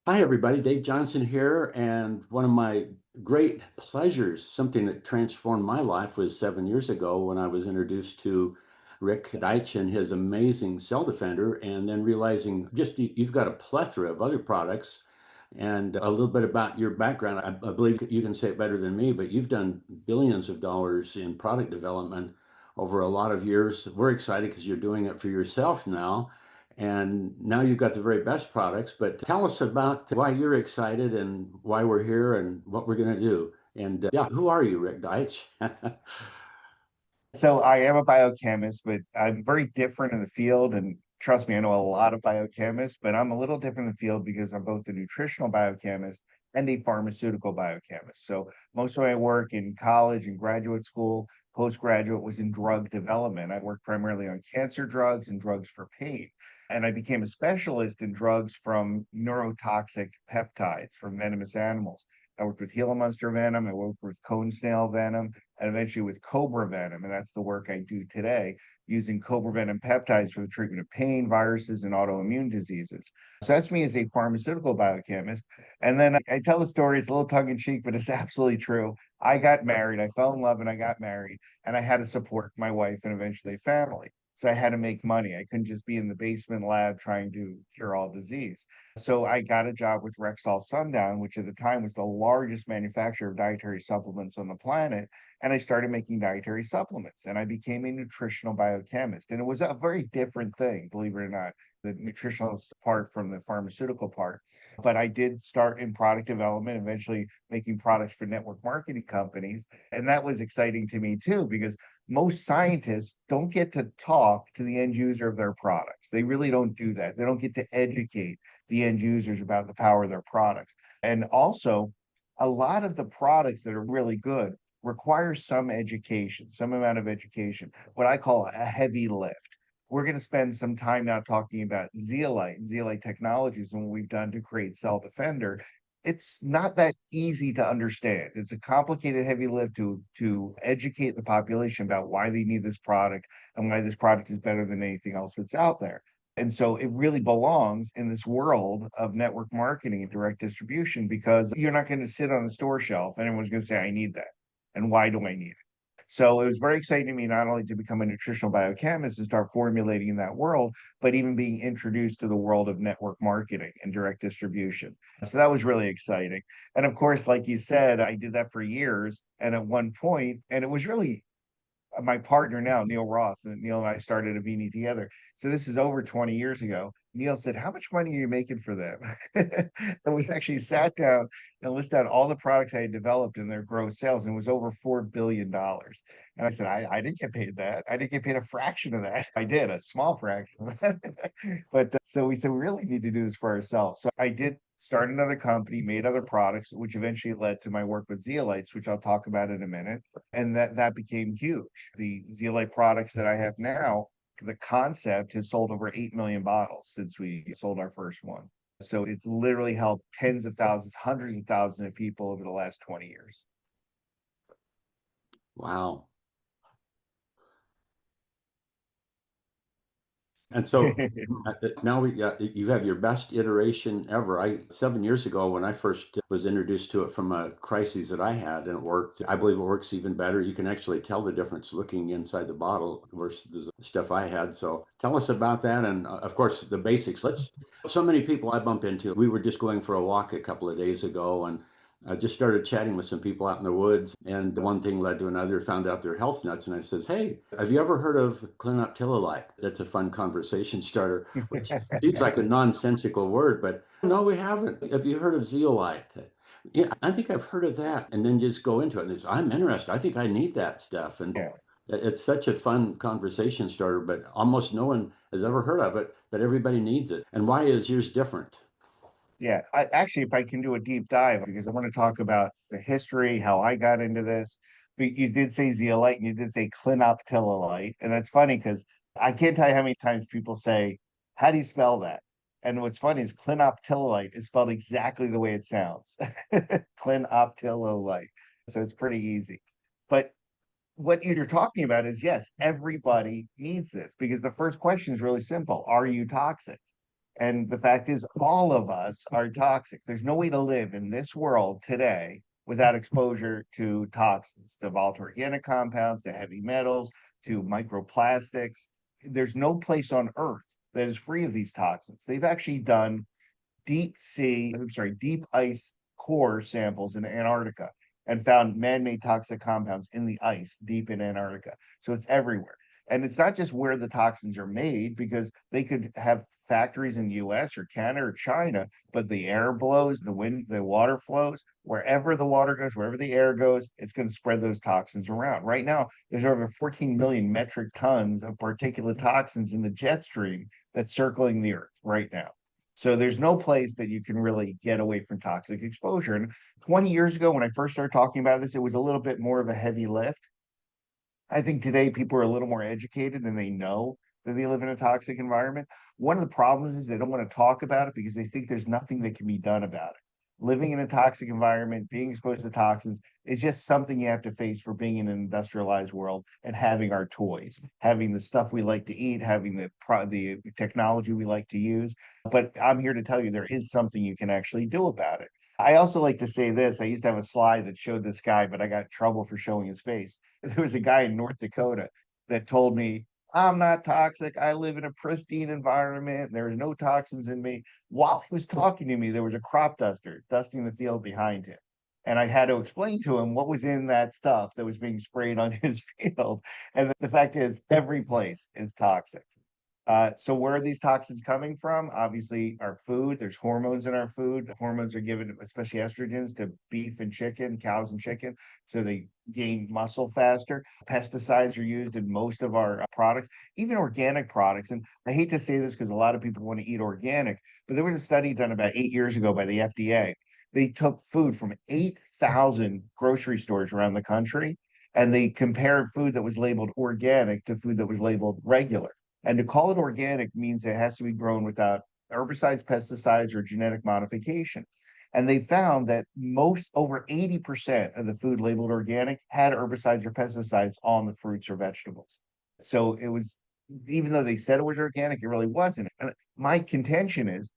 Hi, everybody. Dave Johnson here. And one of my great pleasures, something that transformed my life, was 7 years ago when I was introduced to Rik Deitsch and his amazing Cell Defender, and then realizing just you've got a plethora of other products. And a little bit about your background. I believe you can say it better than me, but you've done billions of dollars in product development over a lot of years. We're excited because you're doing it for yourself now. And now you've got the very best products, but tell us about why you're excited and why we're here and what we're going to do. And yeah, who are you, Rik Deitsch? So I am a biochemist, but I'm very different in the field. And trust me, I know a lot of biochemists, but I'm a little different in the field because I'm both a nutritional biochemist and a pharmaceutical biochemist. So most of my work in college and graduate school, postgraduate was in drug development. I worked primarily on cancer drugs and drugs for pain. And I became a specialist in drugs from neurotoxic peptides from venomous animals. I worked with Gila monster venom. I worked with cone snail venom and eventually with cobra venom. And that's the work I do today, using cobra venom peptides for the treatment of pain, viruses, and autoimmune diseases. So that's me as a pharmaceutical biochemist. And then I tell the story, it's a little tongue in cheek, but it's absolutely true. I got married, I fell in love and I got married, and I had to support my wife and eventually a family. So I had to make money. I couldn't just be in the basement lab trying to cure all disease. So I got a job with Rexall Sundown, which at the time was the largest manufacturer of dietary supplements on the planet, and I started making dietary supplements and I became a nutritional biochemist. And it was a very different thing, believe it or not, the nutritional part from the pharmaceutical part. But I did start in product development, eventually making products for network marketing companies. And that was exciting to me too, because most scientists don't get to talk to the end user of their products. They really don't do that. They don't get to educate the end users about the power of their products. And also, a lot of the products that are really good require some education, some amount of education, what I call a heavy lift. We're going to spend some time now talking about zeolite and zeolite technologies and what we've done to create Cell Defender. It's not that easy to understand. It's a complicated, heavy lift to educate the population about why they need this product and why this product is better than anything else that's out there. And so it really belongs in this world of network marketing and direct distribution because you're not going to sit on the store shelf and everyone's going to say, I need that. And why do I need it? So it was very exciting to me not only to become a nutritional biochemist and start formulating in that world, but even being introduced to the world of network marketing and direct distribution. So that was really exciting. And of course, like you said, I did that for years. And at one point, and it was really my partner now, Neil Roth, and Neil and I started Avini together. So this is over 20 years ago. Neil said, how much money are you making for them? And we actually sat down and listed out all the products I had developed and their gross sales, and it was over $4 billion. And I said, I didn't get paid that. I didn't get paid a fraction of that. I did, a small fraction. But so we said, we really need to do this for ourselves. So I did start another company, made other products, which eventually led to my work with zeolites, which I'll talk about in a minute. And that became huge. The zeolite products that I have now, the concept has sold over 8 million bottles since we sold our first one. So it's literally helped tens of thousands, hundreds of thousands of people over the last 20 years. Wow. And so now you have your best iteration ever. 7 years ago when I first was introduced to it from a crisis that I had, and it worked. I believe it works even better. You can actually tell the difference looking inside the bottle versus the stuff I had. So tell us about that, and of course the basics. Let's. So many people I bump into. We were just going for a walk a couple of days ago, and I just started chatting with some people out in the woods, and one thing led to another. Found out they're health nuts, and I says, "Hey, have you ever heard of Clinoptilolite?" That's a fun conversation starter, which seems like a nonsensical word, but no, we haven't. Have you heard of zeolite? Yeah, I think I've heard of that, and then just go into it. And it's, I'm interested. I think I need that stuff, and Yeah. it's such a fun conversation starter. But almost no one has ever heard of it, but everybody needs it. And why is yours different? Yeah, actually, if I can do a deep dive, because I want to talk about the history, how I got into this. But you did say zeolite and you did say clinoptilolite. And that's funny because I can't tell you how many times people say, how do you spell that? And what's funny is clinoptilolite is spelled exactly the way it sounds. Clinoptilolite. So it's pretty easy. But what you're talking about is yes, everybody needs this because the first question is really simple. Are you toxic? And the fact is, all of us are toxic. There's no way to live in this world today without exposure to toxins, to volatile organic compounds, to heavy metals, to microplastics. There's no place on earth that is free of these toxins. They've actually done deep ice core samples in Antarctica and found man-made toxic compounds in the ice deep in Antarctica. So it's everywhere. And it's not just where the toxins are made, because they could have factories in the US or Canada or China, but the air blows, the wind, the water flows, wherever the water goes, wherever the air goes, it's going to spread those toxins around. Right now, there's over 14 million metric tons of particulate toxins in the jet stream that's circling the earth right now. So there's no place that you can really get away from toxic exposure. And 20 years ago, when I first started talking about this, it was a little bit more of a heavy lift. I think today people are a little more educated and they know that they live in a toxic environment. One of the problems is they don't want to talk about it because they think there's nothing that can be done about it. Living in a toxic environment, being exposed to toxins is just something you have to face for being in an industrialized world and having our toys, having the stuff we like to eat, having the technology we like to use. But I'm here to tell you there is something you can actually do about it. I also like to say this. I used to have a slide that showed this guy, but I got in trouble for showing his face. There was a guy in North Dakota that told me, I'm not toxic. I live in a pristine environment. There's no toxins in me. While he was talking to me, there was a crop duster dusting the field behind him. And I had to explain to him what was in that stuff that was being sprayed on his field. And the fact is, every place is toxic. So where are these toxins coming from? Obviously, our food. There's hormones in our food. The hormones are given, especially estrogens, to beef and chicken, cows and chicken, so they gain muscle faster. Pesticides are used in most of our products, even organic products. And I hate to say this because a lot of people want to eat organic, but there was a study done about 8 years ago by the FDA. They took food from 8,000 grocery stores around the country, and they compared food that was labeled organic to food that was labeled regular. And to call it organic means it has to be grown without herbicides, pesticides, or genetic modification. And they found that over 80% of the food labeled organic had herbicides or pesticides on the fruits or vegetables. So it was, even though they said it was organic, it really wasn't. And my contention is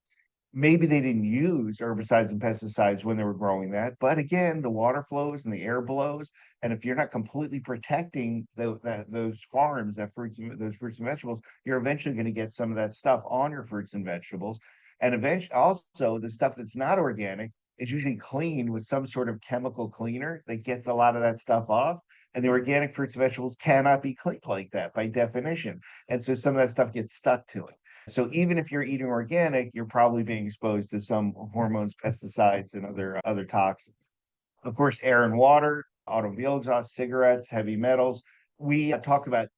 maybe they didn't use herbicides and pesticides when they were growing that. But again, the water flows and the air blows. And if you're not completely protecting those farms, those fruits and vegetables, you're eventually going to get some of that stuff on your fruits and vegetables. And eventually, also, the stuff that's not organic is usually cleaned with some sort of chemical cleaner that gets a lot of that stuff off. And the organic fruits and vegetables cannot be cleaned like that by definition. And so some of that stuff gets stuck to it. So even if you're eating organic, you're probably being exposed to some hormones, pesticides, and other toxins. Of course, air and water, automobile exhaust, cigarettes, heavy metals. We talk about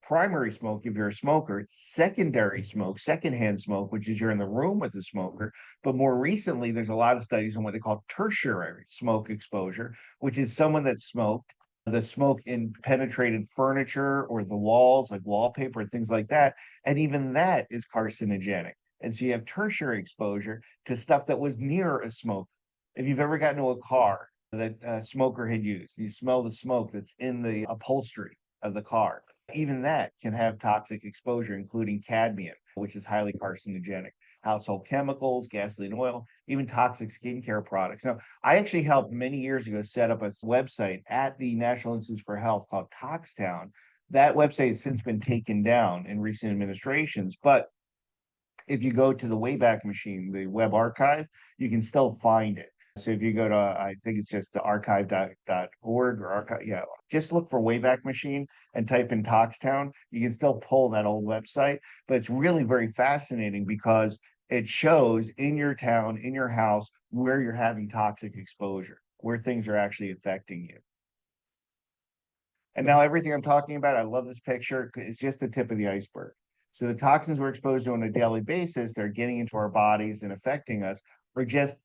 primary smoke if you're a smoker, secondary smoke, secondhand smoke, which is you're in the room with the smoker. But more recently, there's a lot of studies on what they call tertiary smoke exposure, which is someone that smoked. The smoke in penetrated furniture or the walls, like wallpaper and things like that. And even that is carcinogenic. And so you have tertiary exposure to stuff that was near a smoke. If you've ever gotten into a car that a smoker had used, you smell the smoke that's in the upholstery of the car. Even that can have toxic exposure, including cadmium, which is highly carcinogenic. Household chemicals, gasoline, oil, even toxic skincare products. Now, I actually helped many years ago set up a website at the National Institutes for Health called Toxtown. That website has since been taken down in recent administrations, but if you go to the Wayback Machine, the web archive, you can still find it. So if you go to, I think it's just the archive.org or archive, yeah, just look for Wayback Machine and type in Toxtown. You can still pull that old website, but it's really very fascinating because it shows in your town, in your house, where you're having toxic exposure, where things are actually affecting you. And now everything I'm talking about, I love this picture. It's just the tip of the iceberg. So the toxins we're exposed to on a daily basis, they're getting into our bodies and affecting us, are just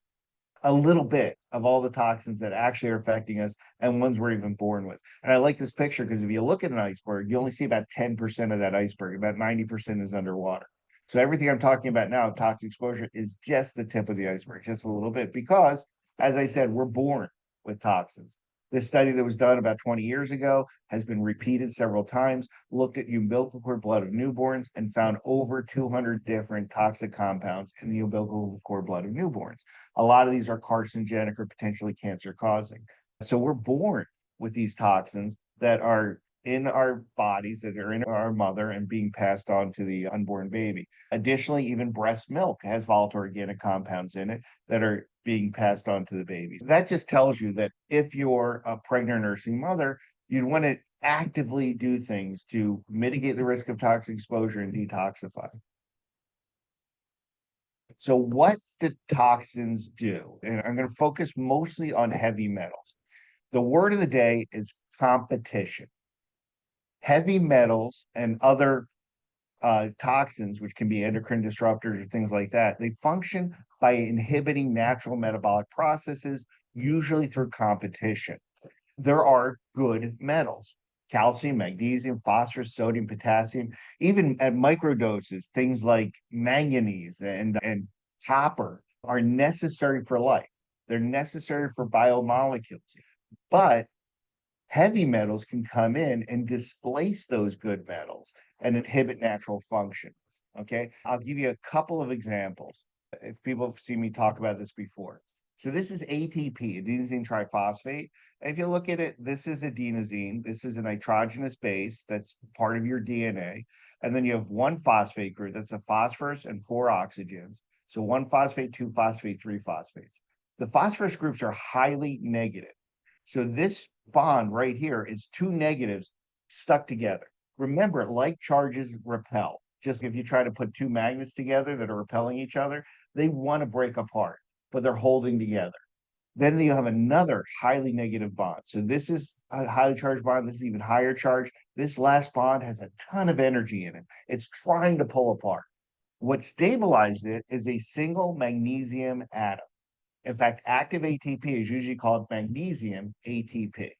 a little bit of all the toxins that actually are affecting us and ones we're even born with. And I like this picture because if you look at an iceberg, you only see about 10% of that iceberg. About 90% is underwater. So everything I'm talking about now, toxic exposure, is just the tip of the iceberg, just a little bit, because, as I said, we're born with toxins. This study that was done about 20 years ago has been repeated several times, looked at umbilical cord blood of newborns and found over 200 different toxic compounds in the umbilical cord blood of newborns. A lot of these are carcinogenic or potentially cancer causing. So we're born with these toxins that are in our bodies, that are in our mother and being passed on to the unborn baby. Additionally, even breast milk has volatile organic compounds in it that are being passed on to the babies. That just tells you that if you're a pregnant nursing mother, you'd want to actively do things to mitigate the risk of toxic exposure and detoxify. So what do toxins do? And I'm going to focus mostly on heavy metals. The word of the day is competition. Heavy metals and other toxins, which can be endocrine disruptors or things like that, they function by inhibiting natural metabolic processes, usually through competition. There are good metals: calcium, magnesium, phosphorus, sodium, potassium. Even at micro doses, things like manganese and copper are necessary for life. They're necessary for biomolecules. But heavy metals can come in and displace those good metals and inhibit natural function. Okay, I'll give you a couple of examples if people have seen me talk about this before. So this is ATP, adenosine triphosphate. And if you look at it, this is adenosine. This is a nitrogenous base that's part of your DNA. And then you have one phosphate group, that's a phosphorus and four oxygens. So one phosphate, two phosphate, three phosphates. The phosphorus groups are highly negative. So this bond right here is two negatives stuck together. Remember, like charges repel. Just if you try to put two magnets together that are repelling each other, they want to break apart, but they're holding together. Then you have another highly negative bond. So this is a highly charged bond. This is even higher charge. This last bond has a ton of energy in it. It's trying to pull apart. What stabilizes it is a single magnesium atom. In fact, active ATP is usually called magnesium ATP.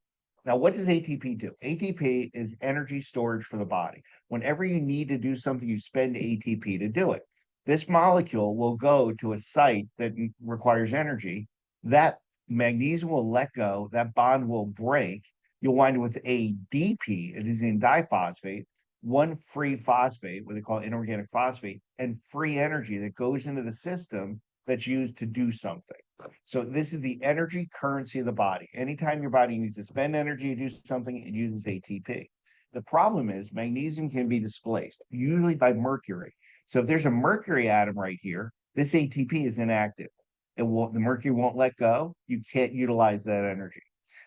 Now, what does ATP do? ATP is energy storage for the body. Whenever you need to do something, you spend ATP to do it. This molecule will go to a site that requires energy. That magnesium will let go, that bond will break. You'll wind up with ADP, adenosine diphosphate, one free phosphate, what they call inorganic phosphate, and free energy that goes into the system that's used to do something. So this is the energy currency of the body. Anytime your body needs to spend energy to do something, it uses ATP. The problem is magnesium can be displaced, usually by mercury. So if there's a mercury atom right here, this ATP is inactive. The mercury won't let go. You can't utilize that energy.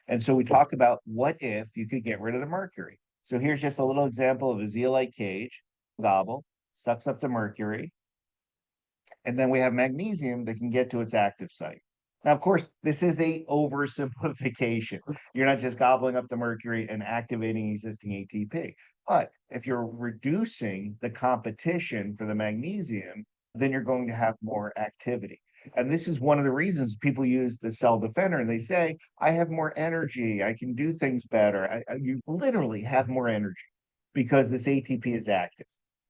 And so we talk about what if you could get rid of the mercury. So here's just a little example of a zeolite cage. Gobble, sucks up the mercury. And then we have magnesium that can get to its active site. Now, of course, this is a oversimplification. You're not just gobbling up the mercury and activating existing ATP. But if you're reducing the competition for the magnesium, then you're going to have more activity. And this is one of the reasons people use the cell defender and they say, I have more energy, I can do things better. You literally have more energy because this ATP is active.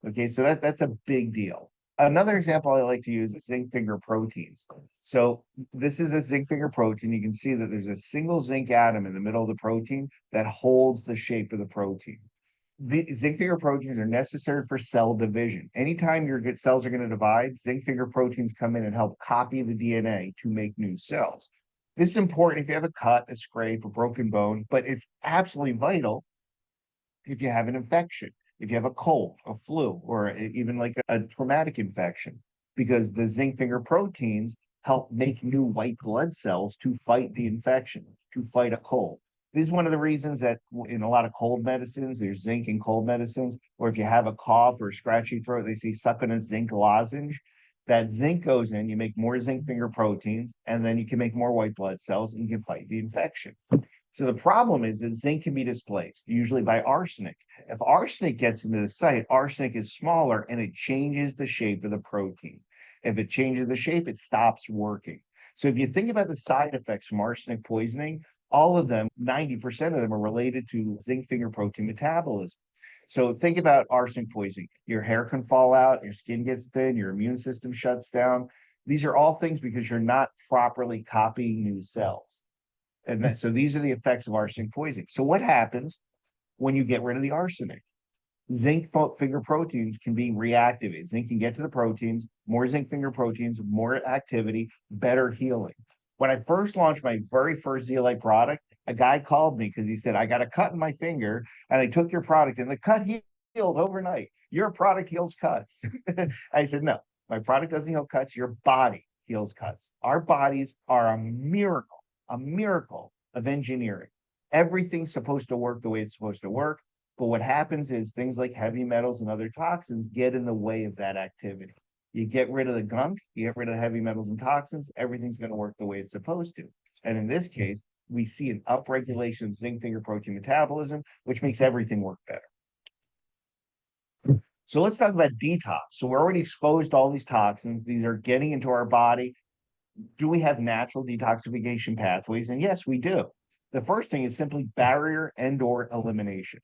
Okay, so that's a big deal. Another example I like to use is zinc finger proteins. So this is a zinc finger protein. You can see that there's a single zinc atom in the middle of the protein that holds the shape of the protein. The zinc finger proteins are necessary for cell division. Anytime your cells are going to divide, zinc finger proteins come in and help copy the DNA to make new cells. This is important if you have a cut, a scrape, a broken bone, but it's absolutely vital if you have an infection, if you have a cold, a flu, or even like a traumatic infection, because the zinc finger proteins help make new white blood cells to fight the infection, to fight a cold. This is one of the reasons that in a lot of cold medicines, there's zinc in cold medicines, or if you have a cough or a scratchy throat, they say suck on a zinc lozenge. That zinc goes in, you make more zinc finger proteins, and then you can make more white blood cells and you can fight the infection. So the problem is that zinc can be displaced, usually by arsenic. If arsenic gets into the site, arsenic is smaller and it changes the shape of the protein. If it changes the shape, it stops working. So if you think about the side effects from arsenic poisoning, all of them, 90% of them are related to zinc finger protein metabolism. So think about arsenic poisoning. Your hair can fall out, your skin gets thin, your immune system shuts down. These are all things because you're not properly copying new cells. So these are the effects of arsenic poisoning. So what happens when you get rid of the arsenic? Zinc finger proteins can be reactivated. Zinc can get to the proteins, more zinc finger proteins, more activity, better healing. When I first launched my very first zeolite product, a guy called me because he said, I got a cut in my finger and I took your product and the cut healed overnight. Your product heals cuts. I said, no, my product doesn't heal cuts. Your body heals cuts. Our bodies are a miracle of engineering. Everything's supposed to work the way it's supposed to work. But what happens is things like heavy metals and other toxins get in the way of that activity. You get rid of the gunk, you get rid of the heavy metals and toxins, everything's going to work the way it's supposed to. And in this case, we see an upregulation of zinc finger protein metabolism, which makes everything work better. So let's talk about detox. So we're already exposed to all these toxins. These are getting into our body. Do we have natural detoxification pathways? And yes, we do. The first thing is simply barrier and/or elimination.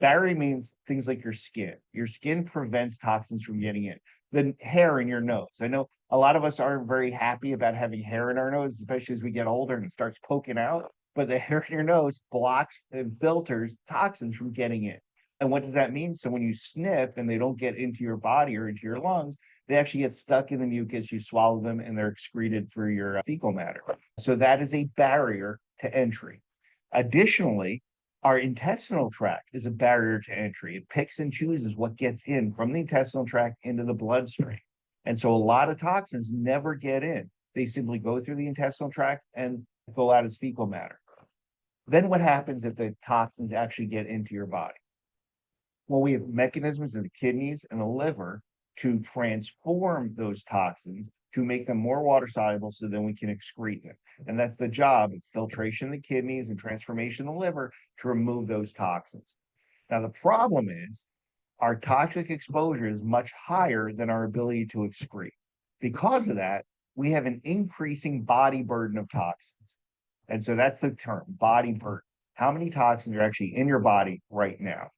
Barrier means things like your skin. Your skin prevents toxins from getting in. The hair in your nose. I know a lot of us aren't very happy about having hair in our nose, especially as we get older and it starts poking out. But the hair in your nose blocks and filters toxins from getting in. And what does that mean? So when you sniff and they don't get into your body or into your lungs, they actually get stuck in the mucus. You swallow them and they're excreted through your fecal matter. So that is a barrier to entry. Additionally, our intestinal tract is a barrier to entry. It picks and chooses what gets in from the intestinal tract into the bloodstream. And so a lot of toxins never get in. They simply go through the intestinal tract and go out as fecal matter. Then what happens if the toxins actually get into your body? Well, we have mechanisms in the kidneys and the liver to transform those toxins to make them more water soluble so then we can excrete them. And that's the job of filtration in the kidneys and transformation in the liver to remove those toxins. Now, the problem is our toxic exposure is much higher than our ability to excrete. Because of that, we have an increasing body burden of toxins. And so that's the term, body burden. How many toxins are actually in your body right now?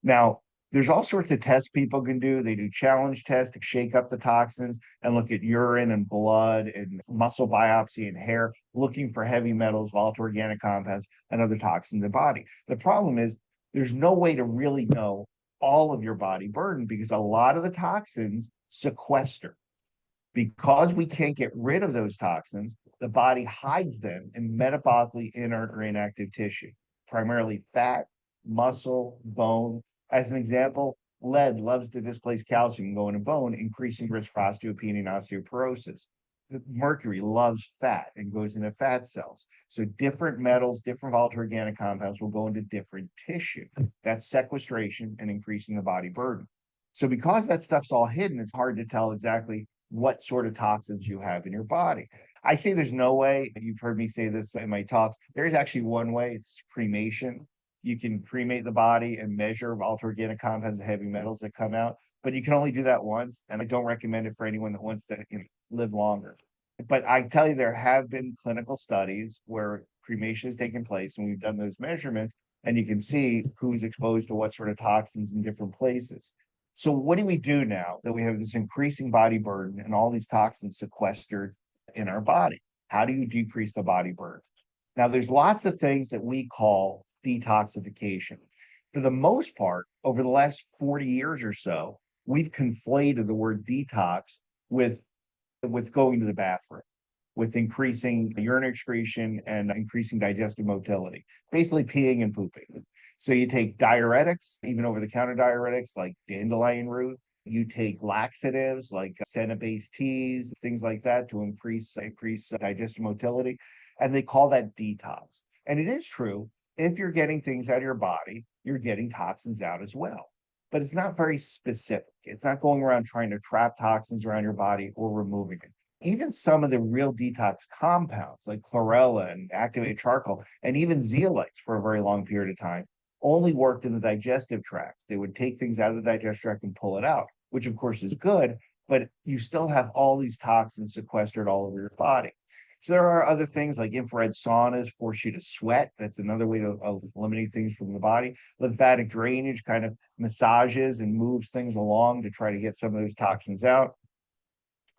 Now, there's all sorts of tests people can do. They do challenge tests to shake up the toxins and look at urine and blood and muscle biopsy and hair, looking for heavy metals, volatile organic compounds, and other toxins in the body. The problem is there's no way to really know all of your body burden because a lot of the toxins sequester. Because we can't get rid of those toxins, the body hides them in metabolically inert or inactive tissue, primarily fat, muscle, bone. As an example, lead loves to displace calcium and go into bone, increasing risk for osteopenia and osteoporosis. Mercury loves fat and goes into fat cells. So different metals, different volatile organic compounds will go into different tissue. That's sequestration and increasing the body burden. So because that stuff's all hidden, it's hard to tell exactly what sort of toxins you have in your body. I say there's no way, you've heard me say this in my talks, there's actually one way, it's cremation. You can cremate the body and measure volatile organic compounds and heavy metals that come out, but you can only do that once. And I don't recommend it for anyone that wants to live longer. But I tell you, there have been clinical studies where cremation has taken place and we've done those measurements and you can see who's exposed to what sort of toxins in different places. So what do we do now that we have this increasing body burden and all these toxins sequestered in our body? How do you decrease the body burden? Now, there's lots of things that we call detoxification. For the most part, over the last 40 years or so, we've conflated the word detox with going to the bathroom, with increasing urinary excretion and increasing digestive motility, basically peeing and pooping. So you take diuretics, even over-the-counter diuretics like dandelion root. You take laxatives like senna-based teas, things like that to increase digestive motility, and they call that detox. And it is true, if you're getting things out of your body, you're getting toxins out as well. But it's not very specific. It's not going around trying to trap toxins around your body or removing it. Even some of the real detox compounds like chlorella and activated charcoal and even zeolites for a very long period of time only worked in the digestive tract. They would take things out of the digestive tract and pull it out, which of course is good, but you still have all these toxins sequestered all over your body. So there are other things like infrared saunas force you to sweat. That's another way to eliminate things from the body. Lymphatic drainage kind of massages and moves things along to try to get some of those toxins out.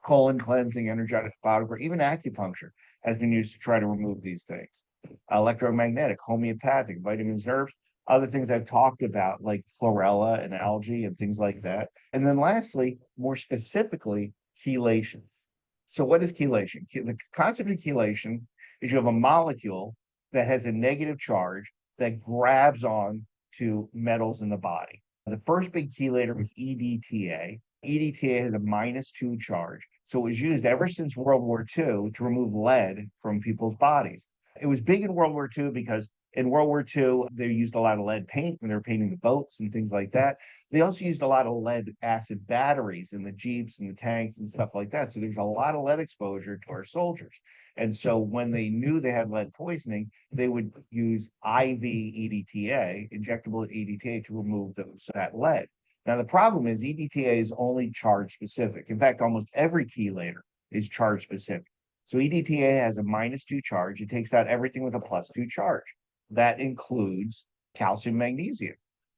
Colon cleansing, energetic body, or even acupuncture has been used to try to remove these things. electromagnetic, homeopathic, vitamins, herbs, other things I've talked about, like chlorella and algae and things like that. And then lastly, more specifically, chelation. So what is chelation? The concept of chelation is you have a molecule that has a negative charge that grabs on to metals in the body. The first big chelator was EDTA. EDTA has a -2 charge. So it was used ever since World War II to remove lead from people's bodies. It was big in World War II because in World War II, they used a lot of lead paint when they were painting the boats and things like that. They also used a lot of lead acid batteries in the Jeeps and the tanks and stuff like that. So there's a lot of lead exposure to our soldiers. And so when they knew they had lead poisoning, they would use IV EDTA, injectable EDTA, to remove that lead. Now, the problem is EDTA is only charge specific. In fact, almost every chelator is charge specific. So EDTA has a -2 charge. It takes out everything with a +2 charge. That includes calcium, magnesium.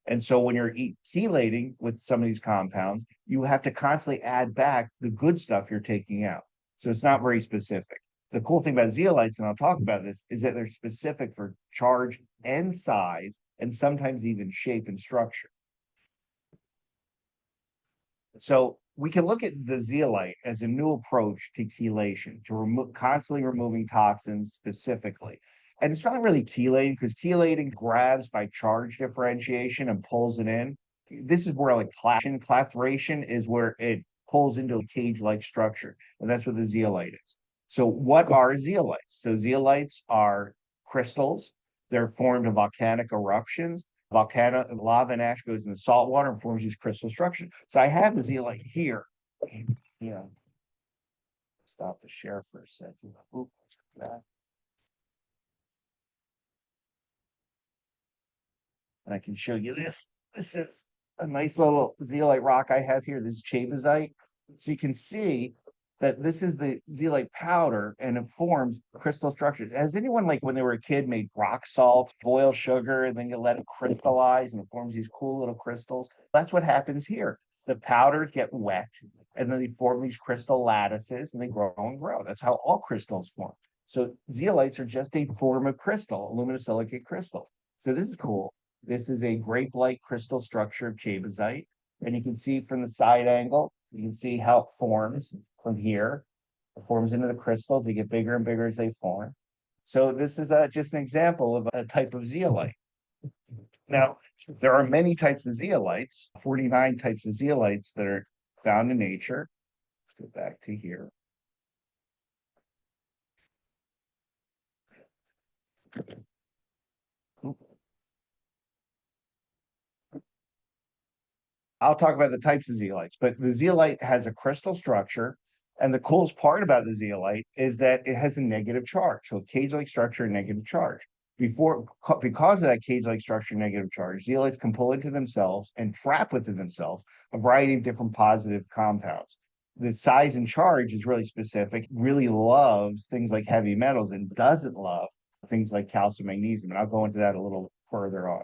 And so when you're chelating with some of these compounds, you have to constantly add back the good stuff you're taking out. So it's not very specific. The cool thing about zeolites, and I'll talk about this, is that they're specific for charge and size, and sometimes even shape and structure. So we can look at the zeolite as a new approach to chelation, to constantly removing toxins specifically. And it's not really chelating, because chelating grabs by charge differentiation and pulls it in. This is where like clathration is, where it pulls into a cage-like structure. And that's what the zeolite is. So what are zeolites? So zeolites are crystals. They're formed of volcanic eruptions. Volcano lava and ash goes into salt water and forms these crystal structures. So I have a zeolite here. Yeah. Stop the share for a second. Oops, that. And I can show you this. This is a nice little zeolite rock I have here. This is chabazite. So you can see that this is the zeolite powder, and it forms crystal structures. Has anyone, like when they were a kid, made rock salt, boil sugar, and then you let it crystallize and it forms these cool little crystals? That's what happens here. The powders get wet and then they form these crystal lattices and they grow and grow. That's how all crystals form. So zeolites are just a form of crystal, aluminosilicate crystal. So this is cool. This is a grape-like crystal structure of chabazite. And you can see from the side angle, you can see how it forms from here. It forms into the crystals. They get bigger and bigger as they form. So this is just an example of a type of zeolite. Now, there are many types of zeolites, 49 types of zeolites that are found in nature. Let's go back to here. I'll talk about the types of zeolites, but the zeolite has a crystal structure. And the coolest part about the zeolite is that it has a negative charge. So cage-like structure, negative charge. Because of that cage-like structure, negative charge, zeolites can pull into themselves and trap within themselves a variety of different positive compounds. The size and charge is really specific, really loves things like heavy metals and doesn't love things like calcium, magnesium. And I'll go into that a little further on.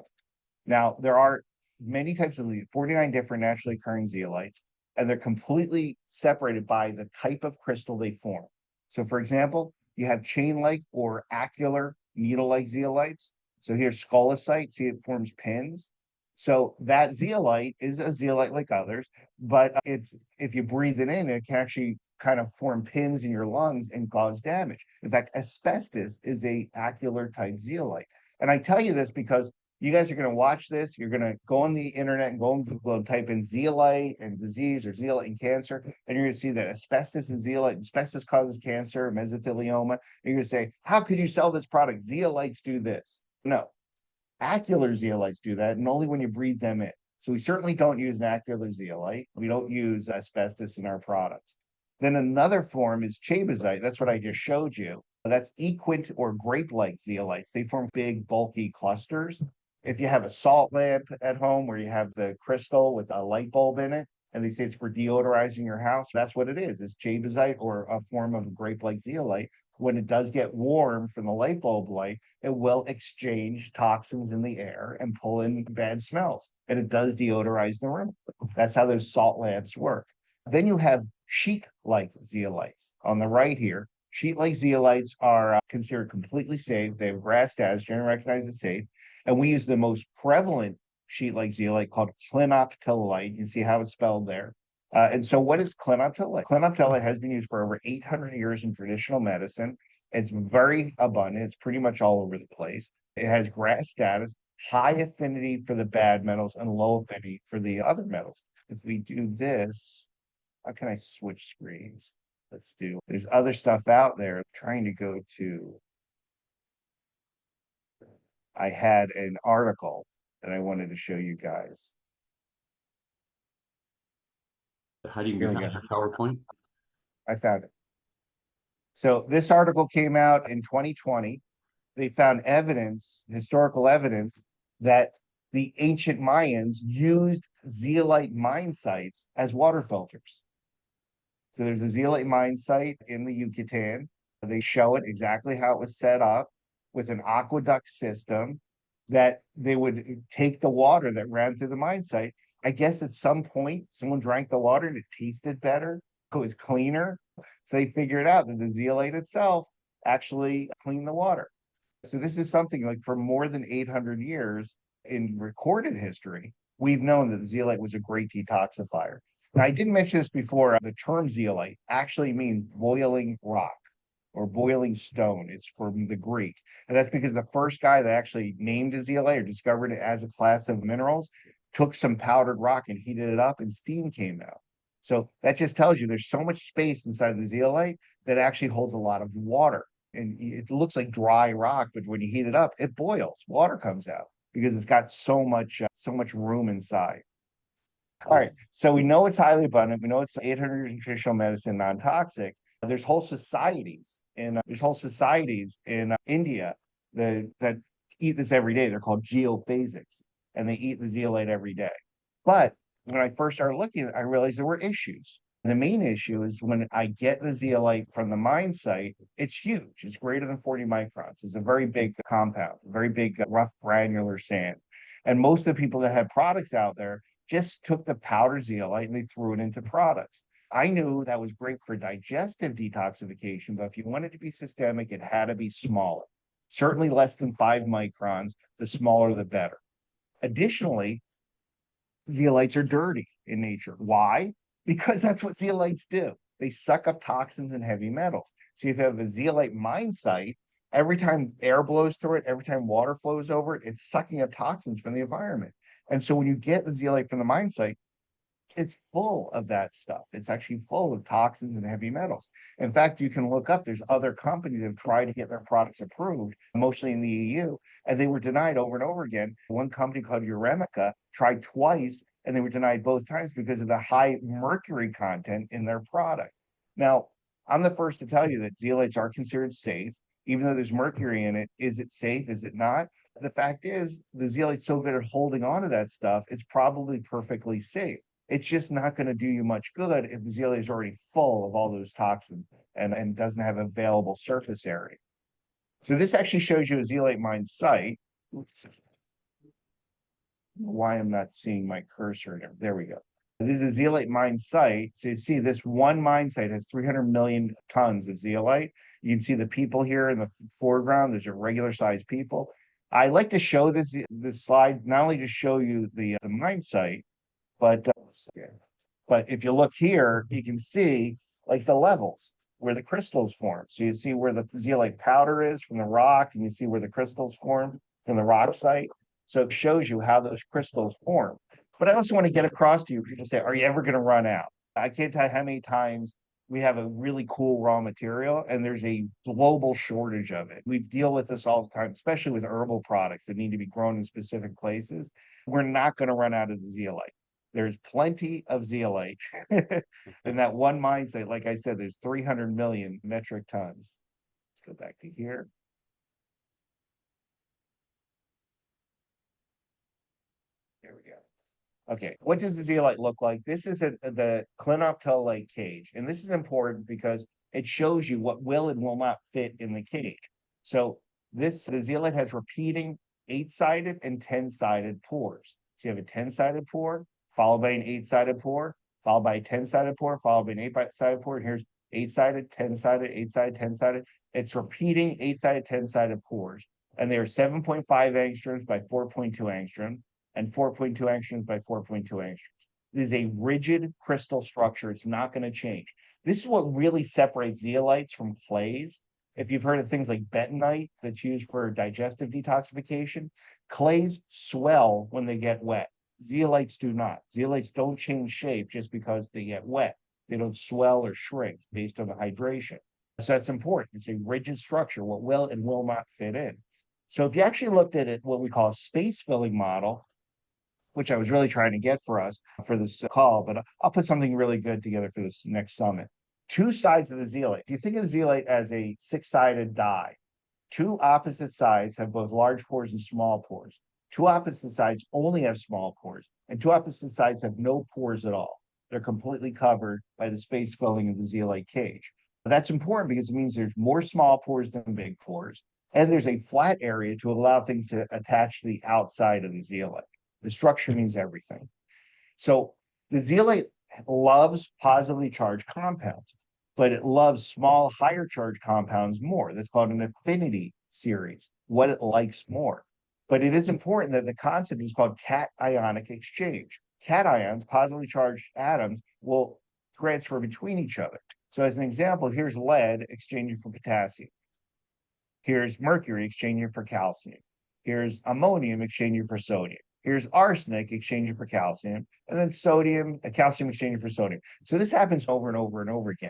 Now, there are many types of 49 different naturally occurring zeolites, and they're completely separated by the type of crystal they form. So, for example, you have chain-like or acular needle-like zeolites. So here's scolecite. See, it forms pins. So that zeolite is a zeolite like others, but if you breathe it in, it can actually kind of form pins in your lungs and cause damage. In fact, asbestos is a acular type zeolite. And I tell you this because you guys are going to watch this. You're going to go on the internet and go on Google and type in zeolite and disease or zeolite and cancer. And you're going to see that asbestos is zeolite. Asbestos causes cancer, mesothelioma. And you're going to say, how could you sell this product? Zeolites do this. No, acular zeolites do that, and only when you breathe them in. So we certainly don't use an acular zeolite. We don't use asbestos in our products. Then another form is chabazite. That's what I just showed you. That's equant or grape-like zeolites. They form big, bulky clusters. If you have a salt lamp at home where you have the crystal with a light bulb in it, and they say it's for deodorizing your house, that's what it is. It's chabazite, or a form of grape-like zeolite. When it does get warm from the light bulb light, it will exchange toxins in the air and pull in bad smells. And it does deodorize the room. That's how those salt lamps work. Then you have sheet-like zeolites on the right here. Sheet-like zeolites are considered completely safe. They have GRAS status, generally recognized as safe. And we use the most prevalent sheet-like zeolite called Clinoptilolite. You can see how it's spelled there. And so what is Clinoptilolite? Clinoptilolite has been used for over 800 years in traditional medicine. It's very abundant. It's pretty much all over the place. It has GRAS status, high affinity for the bad metals and low affinity for the other metals. If we do this, how can I switch screens? There's other stuff out there. I'm trying to go to, I had an article that I wanted to show you guys. How do you Here we get go. PowerPoint? I found it. So this article came out in 2020. They found evidence, historical evidence, that the ancient Mayans used zeolite mine sites as water filters. So there's a zeolite mine site in the Yucatan. They show it exactly how it was set up with an aqueduct system that they would take the water that ran through the mine site. I guess at some point, someone drank the water and it tasted better. It was cleaner. So they figured out that the zeolite itself actually cleaned the water. So this is something like for more than 800 years in recorded history, we've known that the zeolite was a great detoxifier. Now, I didn't mention this before. The term zeolite actually means boiling rock or boiling stone. It's from the Greek. And that's because the first guy that actually named a zeolite or discovered it as a class of minerals took some powdered rock and heated it up and steam came out. So that just tells you there's so much space inside the zeolite that actually holds a lot of water. And it looks like dry rock, but when you heat it up, it boils. Water comes out because it's got so much room inside. All right, so we know it's highly abundant. We know it's 800 years in traditional medicine, non-toxic. There's whole societies in India that eat this every day. They're called geophasics, and they eat the zeolite every day. But when I first started looking, I realized there were issues. The main issue is when I get the zeolite from the mine site, it's huge. It's greater than 40 microns. It's a very big compound, very big, rough, granular sand. And most of the people that had products out there just took the powdered zeolite and they threw it into products. I knew that was great for digestive detoxification, but if you wanted to be systemic, it had to be smaller. Certainly less than 5 microns. The smaller, the better. Additionally, zeolites are dirty in nature. Why? Because that's what zeolites do. They suck up toxins and heavy metals. So if you have a zeolite mine site, every time air blows through it, every time water flows over it, it's sucking up toxins from the environment. And so when you get the zeolite from the mine site, it's full of that stuff. It's actually full of toxins and heavy metals. In fact, you can look up, there's other companies that have tried to get their products approved, mostly in the EU, and they were denied over and over again. One company called Uremica tried twice, and they were denied both times because of the high mercury content in their product. Now, I'm the first to tell you that zeolites are considered safe, even though there's mercury in it. Is it safe? Is it not? The fact is, the zeolite's so good at holding on to that stuff, it's probably perfectly safe. It's just not going to do you much good if the zeolite is already full of all those toxins and doesn't have available surface area. So this actually shows you a zeolite mine site. Oops. Why I'm not seeing my cursor here. There we go. This is a zeolite mine site. So you see this one mine site has 300 million tons of zeolite. You can see the people here in the foreground. There's a regular sized people. I like to show this slide, not only to show you the mine site, but if you look here, you can see like the levels where the crystals form. So you see where the zeolite powder is from the rock, and you see where the crystals form from the rock site. So it shows you how those crystals form. But I also want to get across to you, people say, are you ever going to run out? I can't tell you how many times we have a really cool raw material and there's a global shortage of it. We deal with this all the time, especially with herbal products that need to be grown in specific places. We're not going to run out of the zeolite. There's plenty of zeolite in that one mine site. Like I said, there's 300 million metric tons. Let's go back to here. There we go. Okay, what does the zeolite look like? This is the Clinoptilolite cage, and this is important because it shows you what will and will not fit in the cage. So the zeolite has repeating 8-sided and 10-sided pores. So you have a 10-sided pore, followed by an 8-sided pore, followed by a 10-sided pore, followed by an 8-sided pore, and here's 8-sided, 10-sided, 8-sided, 10-sided. It's repeating 8-sided, 10-sided pores. And they are 7.5 angstroms by 4.2 angstroms and 4.2 angstroms by 4.2 angstroms. It is a rigid crystal structure. It's not going to change. This is what really separates zeolites from clays. If you've heard of things like bentonite that's used for digestive detoxification, clays swell when they get wet. Zeolites do not. Zeolites don't change shape just because they get wet. They don't swell or shrink based on the hydration. So that's important. It's a rigid structure, what will and will not fit in. So if you actually looked at it, what we call a space filling model, which I was really trying to get for us for this call, but I'll put something really good together for this next summit. Two sides of the zeolite. If you think of the zeolite as a 6-sided die, two opposite sides have both large pores and small pores. Two opposite sides only have small pores, and two opposite sides have no pores at all. They're completely covered by the space filling of the zeolite cage. That's important because it means there's more small pores than big pores, and there's a flat area to allow things to attach to the outside of the zeolite. The structure means everything. So the zeolite loves positively charged compounds, but it loves small, higher charged compounds more. That's called an affinity series, what it likes more. But it is important that the concept is called cation exchange. Cations, positively charged atoms, will transfer between each other. So as an example, here's lead exchanging for potassium. Here's mercury exchanging for calcium. Here's ammonium exchanging for sodium. Here's arsenic exchanging for calcium, and then calcium exchanging for sodium. So this happens over and over and over again.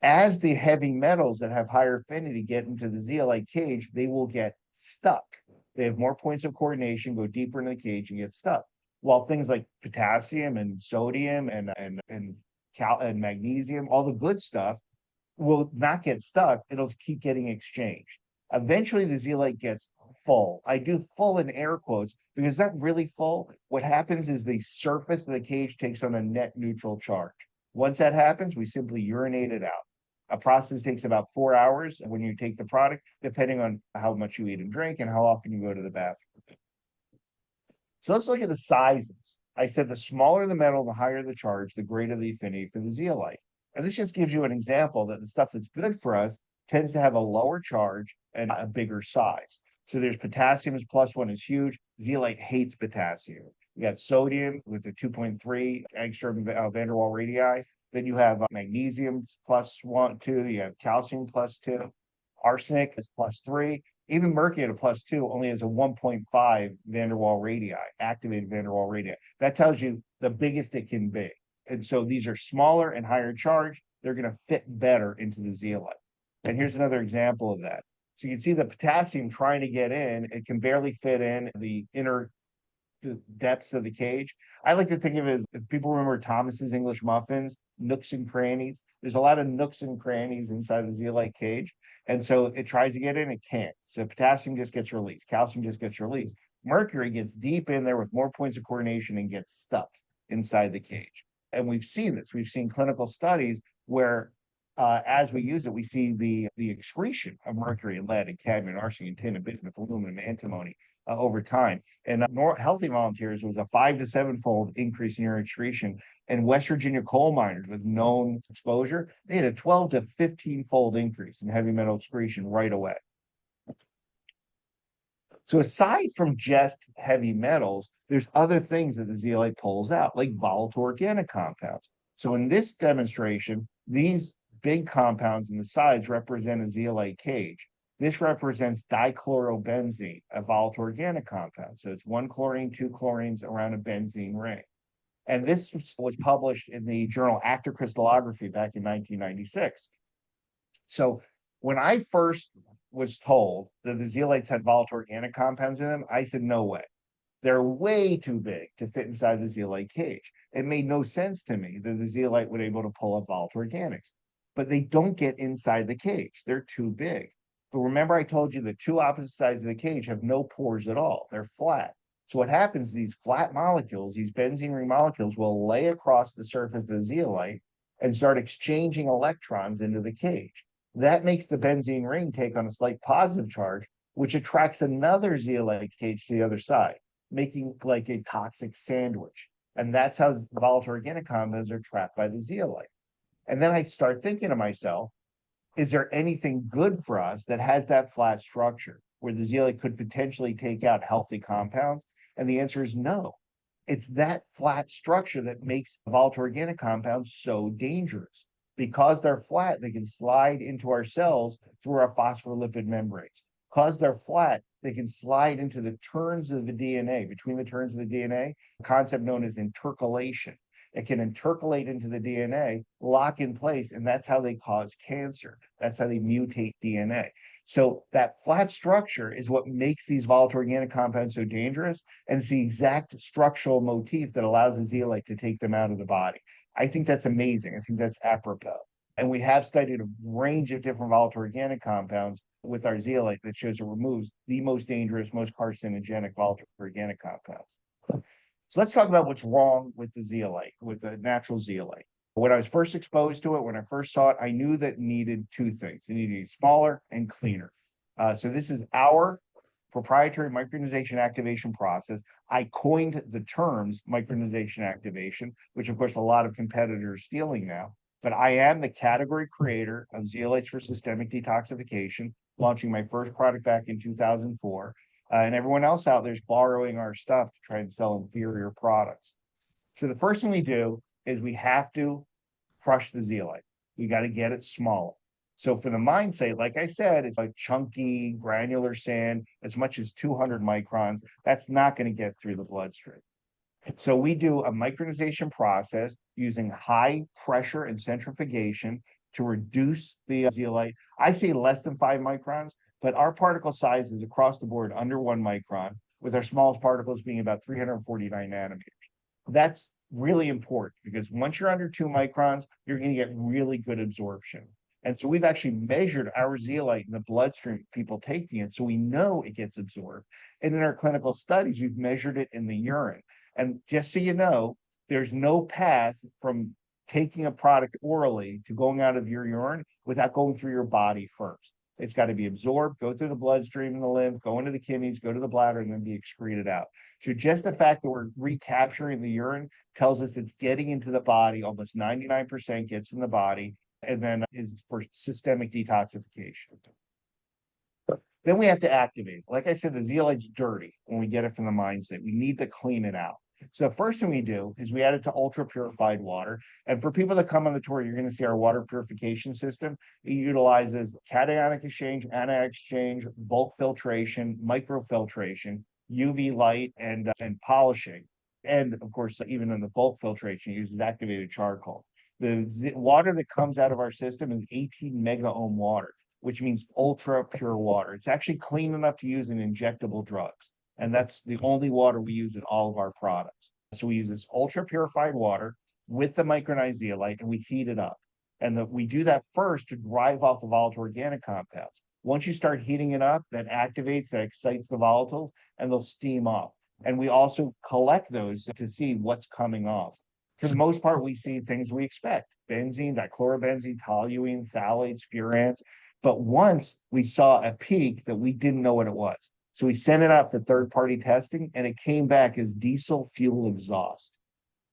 As the heavy metals that have higher affinity get into the zeolite cage, they will get stuck. They have more points of coordination, go deeper into the cage and get stuck. While things like potassium and sodium and magnesium, all the good stuff, will not get stuck. It'll keep getting exchanged. Eventually, the zeolite gets full. I do full in air quotes because it's not really full. What happens is the surface of the cage takes on a net neutral charge. Once that happens, we simply urinate it out. A process takes about 4 hours when you take the product, depending on how much you eat and drink and how often you go to the bathroom. So let's look at the sizes. I said the smaller the metal, the higher the charge, the greater the affinity for the zeolite. And this just gives you an example that the stuff that's good for us tends to have a lower charge and a bigger size. So there's potassium is +1 is huge. Zeolite hates potassium. You got sodium with the 2.3 angstrom van der Waal radii. Then you have magnesium +1, 2. You have calcium +2. Arsenic is +3. Even mercury at a +2 only has a 1.5 van der Waal radii, activated van der Waal radii. That tells you the biggest it can be. And so these are smaller and higher charge. They're going to fit better into the zeolite. And here's another example of that. So you can see the potassium trying to get in, it can barely fit in the inner depths of the cage. I like to think of it as, if people remember Thomas's English muffins, nooks and crannies. There's a lot of nooks and crannies inside the zeolite cage. And so it tries to get in, it can't. So potassium just gets released. Calcium just gets released. Mercury gets deep in there with more points of coordination and gets stuck inside the cage. And we've seen this. We've seen clinical studies where as we use it, we see the excretion of mercury and lead and cadmium, arsenic, and tin, and bismuth, aluminum, and antimony over time. And healthy volunteers was a 5 to 7-fold increase in urine excretion. And West Virginia coal miners with known exposure, they had a 12 to 15-fold increase in heavy metal excretion right away. So aside from just heavy metals, there's other things that the zeolite pulls out, like volatile organic compounds. So in this demonstration, these big compounds in the sides represent a zeolite cage. This represents dichlorobenzene, a volatile organic compound. So it's 1 chlorine, 2 chlorines around a benzene ring. And this was published in the journal Active Crystallography back in 1996. So when I first was told that the zeolites had volatile organic compounds in them, I said, no way. They're way too big to fit inside the zeolite cage. It made no sense to me that the zeolite would be able to pull up volatile organics. But they don't get inside the cage. They're too big. But remember, I told you the two opposite sides of the cage have no pores at all. They're flat. So what happens, these flat molecules, these benzene ring molecules, will lay across the surface of the zeolite and start exchanging electrons into the cage. That makes the benzene ring take on a slight positive charge, which attracts another zeolite cage to the other side, making like a toxic sandwich. And that's how volatile organic compounds are trapped by the zeolite. And then I start thinking to myself, is there anything good for us that has that flat structure where the zeolite could potentially take out healthy compounds? And the answer is no. It's that flat structure that makes volatile organic compounds so dangerous. Because they're flat, they can slide into our cells through our phospholipid membranes. Because they're flat, they can slide into the turns of the DNA, between the turns of the DNA, a concept known as intercalation. It can intercalate into the DNA, lock in place, and that's how they cause cancer. That's how they mutate DNA. So that flat structure is what makes these volatile organic compounds so dangerous, and it's the exact structural motif that allows the zeolite to take them out of the body. I think that's amazing. I think that's apropos. And we have studied a range of different volatile organic compounds with our zeolite that shows it removes the most dangerous, most carcinogenic volatile organic compounds. So let's talk about what's wrong with the zeolite, with the natural zeolite. When I was first exposed to it, when I first saw it, I knew that it needed two things. It needed to be smaller and cleaner. So this is our proprietary micronization activation process. I coined the terms micronization activation, which of course a lot of competitors are stealing now. But I am the category creator of zeolites for systemic detoxification, launching my first product back in 2004. And everyone else out there is borrowing our stuff to try and sell inferior products. So the first thing we do is we have to crush the zeolite. We got to get it smaller. So for the mindset, like I said, it's like chunky, granular sand, as much as 200 microns. That's not going to get through the bloodstream. So we do a micronization process using high pressure and centrifugation to reduce the zeolite. I say less than 5 microns, but our particle size is across the board under 1 micron, with our smallest particles being about 349 nanometers. That's really important because once you're under 2 microns, you're going to get really good absorption. And so we've actually measured our zeolite in the bloodstream of people taking it, so we know it gets absorbed. And in our clinical studies, we've measured it in the urine. And just so you know, there's no path from taking a product orally to going out of your urine without going through your body first. It's got to be absorbed, go through the bloodstream and the lymph, go into the kidneys, go to the bladder, and then be excreted out. So just the fact that we're recapturing the urine tells us it's getting into the body, almost 99% gets in the body, and then is for systemic detoxification. Then we have to activate. Like I said, the zeolite's dirty when we get it from the mindset. We need to clean it out. So the first thing we do is we add it to ultra purified water. And for people that come on the tour, you're going to see our water purification system. It utilizes cationic exchange, anionic exchange, bulk filtration, microfiltration, UV light, and polishing. And of course, even in the bulk filtration, it uses activated charcoal. The water that comes out of our system is 18 mega ohm water, which means ultra pure water. It's actually clean enough to use in injectable drugs. And that's the only water we use in all of our products. So we use this ultra purified water with the micronized zeolite and we heat it up. And we do that first to drive off the volatile organic compounds. Once you start heating it up, that activates, that excites the volatiles, and they'll steam off. And we also collect those to see what's coming off. For the most part, we see things we expect: benzene, dichlorobenzene, toluene, phthalates, furans. But once we saw a peak that we didn't know what it was. So we sent it out for third-party testing, and it came back as diesel fuel exhaust.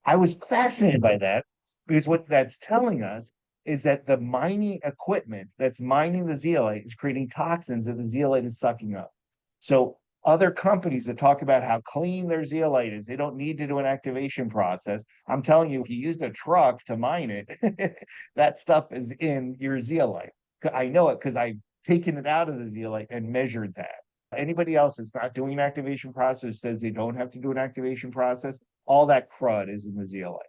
I was fascinated by that because what that's telling us is that the mining equipment that's mining the zeolite is creating toxins that the zeolite is sucking up. So other companies that talk about how clean their zeolite is, they don't need to do an activation process. I'm telling you, if you used a truck to mine it, that stuff is in your zeolite. I know it because I've taken it out of the zeolite and measured that. Anybody else that's not doing an activation process says they don't have to do an activation process. All that crud is in the zeolite.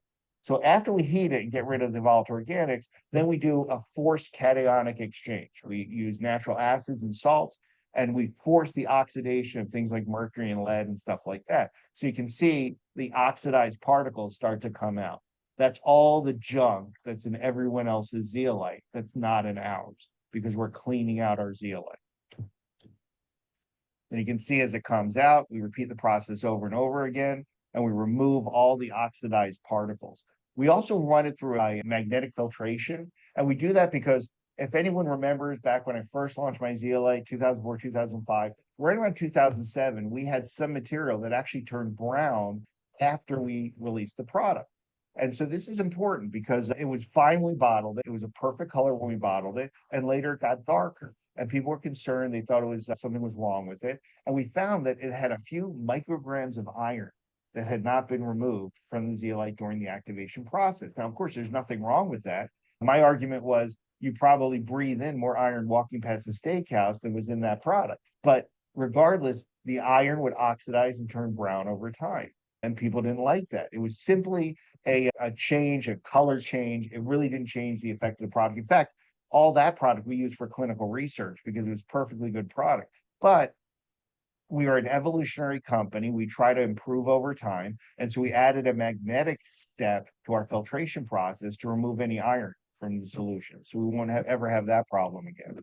So after we heat it and get rid of the volatile organics, then we do a forced cationic exchange. We use natural acids and salts, and we force the oxidation of things like mercury and lead and stuff like that. So you can see the oxidized particles start to come out. That's all the junk that's in everyone else's zeolite that's not in ours, because we're cleaning out our zeolite. And you can see as it comes out, we repeat the process over and over again, and we remove all the oxidized particles. We also run it through a magnetic filtration, and we do that because if anyone remembers back when I first launched my zeolite, 2004, 2005, right around 2007, we had some material that actually turned brown after we released the product. And so this is important because it was fine when we bottled it. It was a perfect color when we bottled it, and later it got darker. And people were concerned. They thought it was something was wrong with it. And we found that it had a few micrograms of iron that had not been removed from the zeolite during the activation process. Now, of course, there's nothing wrong with that. My argument was you probably breathe in more iron walking past the steakhouse than was in that product. But regardless, the iron would oxidize and turn brown over time. And people didn't like that. It was simply a change, a color change. It really didn't change the effect of the product. In fact, all that product we used for clinical research because it was perfectly good product. But we are an evolutionary company. We try to improve over time. And so we added a magnetic step to our filtration process to remove any iron from the solution. So we won't ever have that problem again.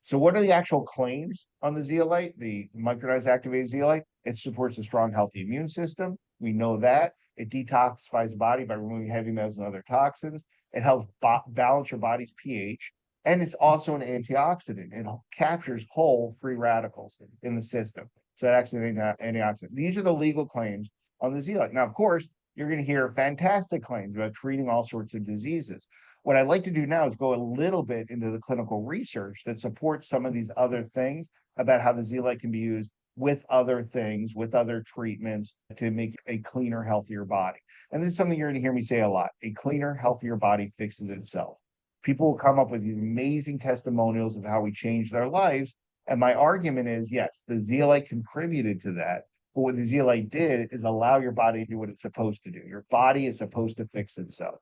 So what are the actual claims on the zeolite, the micronized activated zeolite? It supports a strong, healthy immune system. We know that. It detoxifies the body by removing heavy metals and other toxins. It helps balance your body's pH. And it's also an antioxidant. It captures whole free radicals in the system. So it acts as an antioxidant. These are the legal claims on the zeolite. Now, of course, you're going to hear fantastic claims about treating all sorts of diseases. What I'd like to do now is go a little bit into the clinical research that supports some of these other things about how the zeolite can be used with other things, with other treatments to make a cleaner, healthier body. And this is something you're going to hear me say a lot. A cleaner, healthier body fixes itself. People will come up with these amazing testimonials of how we changed their lives. And my argument is, yes, the zeolite contributed to that. But what the zeolite did is allow your body to do what it's supposed to do. Your body is supposed to fix itself.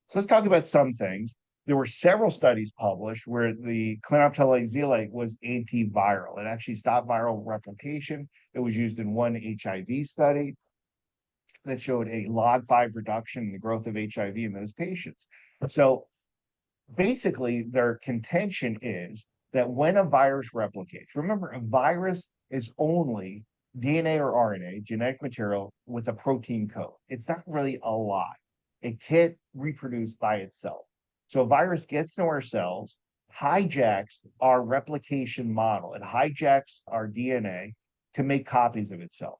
So let's talk about some things. There were several studies published where the Clinoptilolite zeolite was antiviral. It actually stopped viral replication. It was used in one HIV study that showed a log 5 reduction in the growth of HIV in those patients. So basically, their contention is that when a virus replicates, remember, a virus is only DNA or RNA, genetic material, with a protein code. It's not really alive. It can't reproduce by itself. So a virus gets into our cells, hijacks our replication model. It hijacks our DNA to make copies of itself.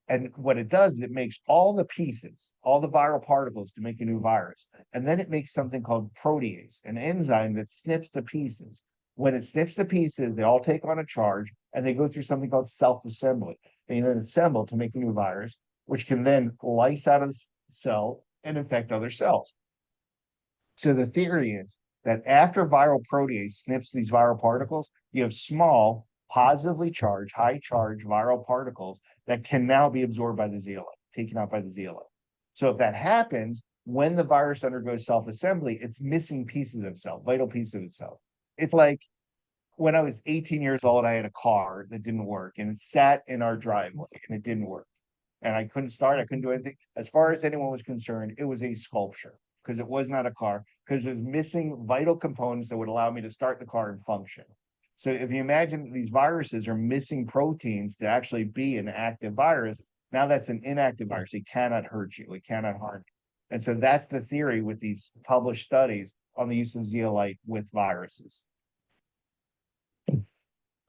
And what it does is it makes all the pieces, all the viral particles to make a new virus. And then it makes something called protease, an enzyme that snips the pieces. When it snips the pieces, they all take on a charge and they go through something called self-assembly. They then assemble to make a new virus, which can then lyse out of the cell and infect other cells. So the theory is that after viral protease snips these viral particles, you have small, positively charged, high charge viral particles that can now be absorbed by the zeolite, taken out by the zeolite. So if that happens, when the virus undergoes self-assembly, it's missing pieces of itself, vital pieces of itself. It's like when I was 18 years old, I had a car that didn't work and it sat in our driveway and it didn't work. And I couldn't start, I couldn't do anything. As far as anyone was concerned, it was a sculpture because it was not a car, because it was missing vital components that would allow me to start the car and function. So if you imagine that these viruses are missing proteins to actually be an active virus, now that's an inactive virus. It cannot hurt you. It cannot harm you. And so that's the theory with these published studies on the use of zeolite with viruses.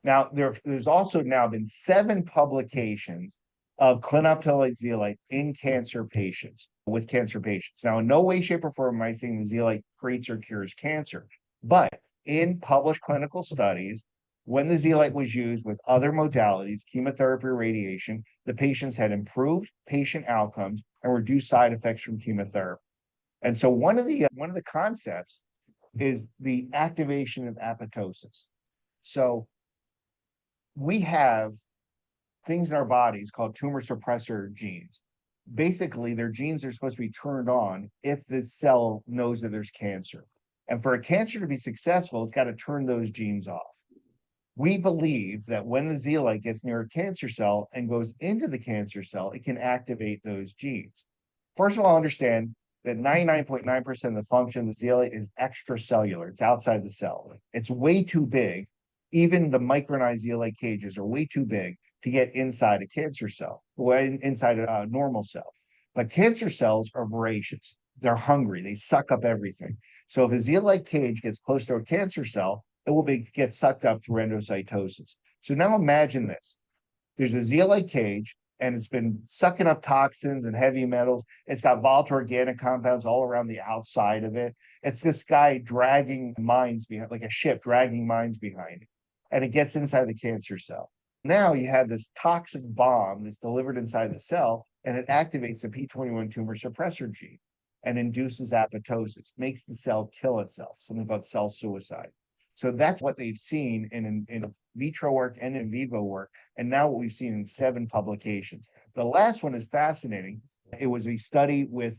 Now, there's also now been 7 publications of Clinoptilolite zeolite in cancer patients, with cancer patients. Now, in no way, shape, or form am I saying the zeolite treats or cures cancer, but in published clinical studies, when the zeolite was used with other modalities, chemotherapy or radiation, the patients had improved patient outcomes and reduced side effects from chemotherapy. And so one of the concepts is the activation of apoptosis. So we have things in our bodies called tumor suppressor genes. Basically, their genes are supposed to be turned on if the cell knows that there's cancer. And for a cancer to be successful, it's got to turn those genes off. We believe that when the zeolite gets near a cancer cell and goes into the cancer cell, it can activate those genes. First of all, understand that 99.9% of the function of the zeolite is extracellular. It's outside the cell. It's way too big. Even the micronized zeolite cages are way too big to get inside a cancer cell, or inside a normal cell. But cancer cells are voracious. They're hungry. They suck up everything. So if a zeolite cage gets close to a cancer cell, it will get sucked up through endocytosis. So now imagine this. There's a zeolite cage, and it's been sucking up toxins and heavy metals. It's got volatile organic compounds all around the outside of it. It's this guy dragging mines behind, like a ship dragging mines behind it, and it gets inside the cancer cell. Now you have this toxic bomb that's delivered inside the cell, and it activates the P21 tumor suppressor gene and induces apoptosis, makes the cell kill itself, something about cell suicide. So that's what they've seen in vitro work and in vivo work, and now what we've seen in 7 publications. The last one is fascinating. It was a study with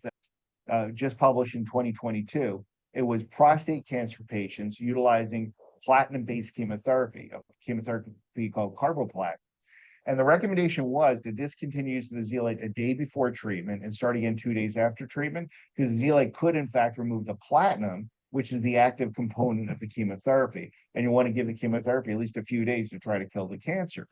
just published in 2022. It was prostate cancer patients utilizing platinum-based chemotherapy, a chemotherapy called carboplatin. And the recommendation was to discontinue use of the zeolite a day before treatment and start again 2 days after treatment, because zeolite could, in fact, remove the platinum, which is the active component of the chemotherapy. And you want to give the chemotherapy at least a few days to try to kill the cancer.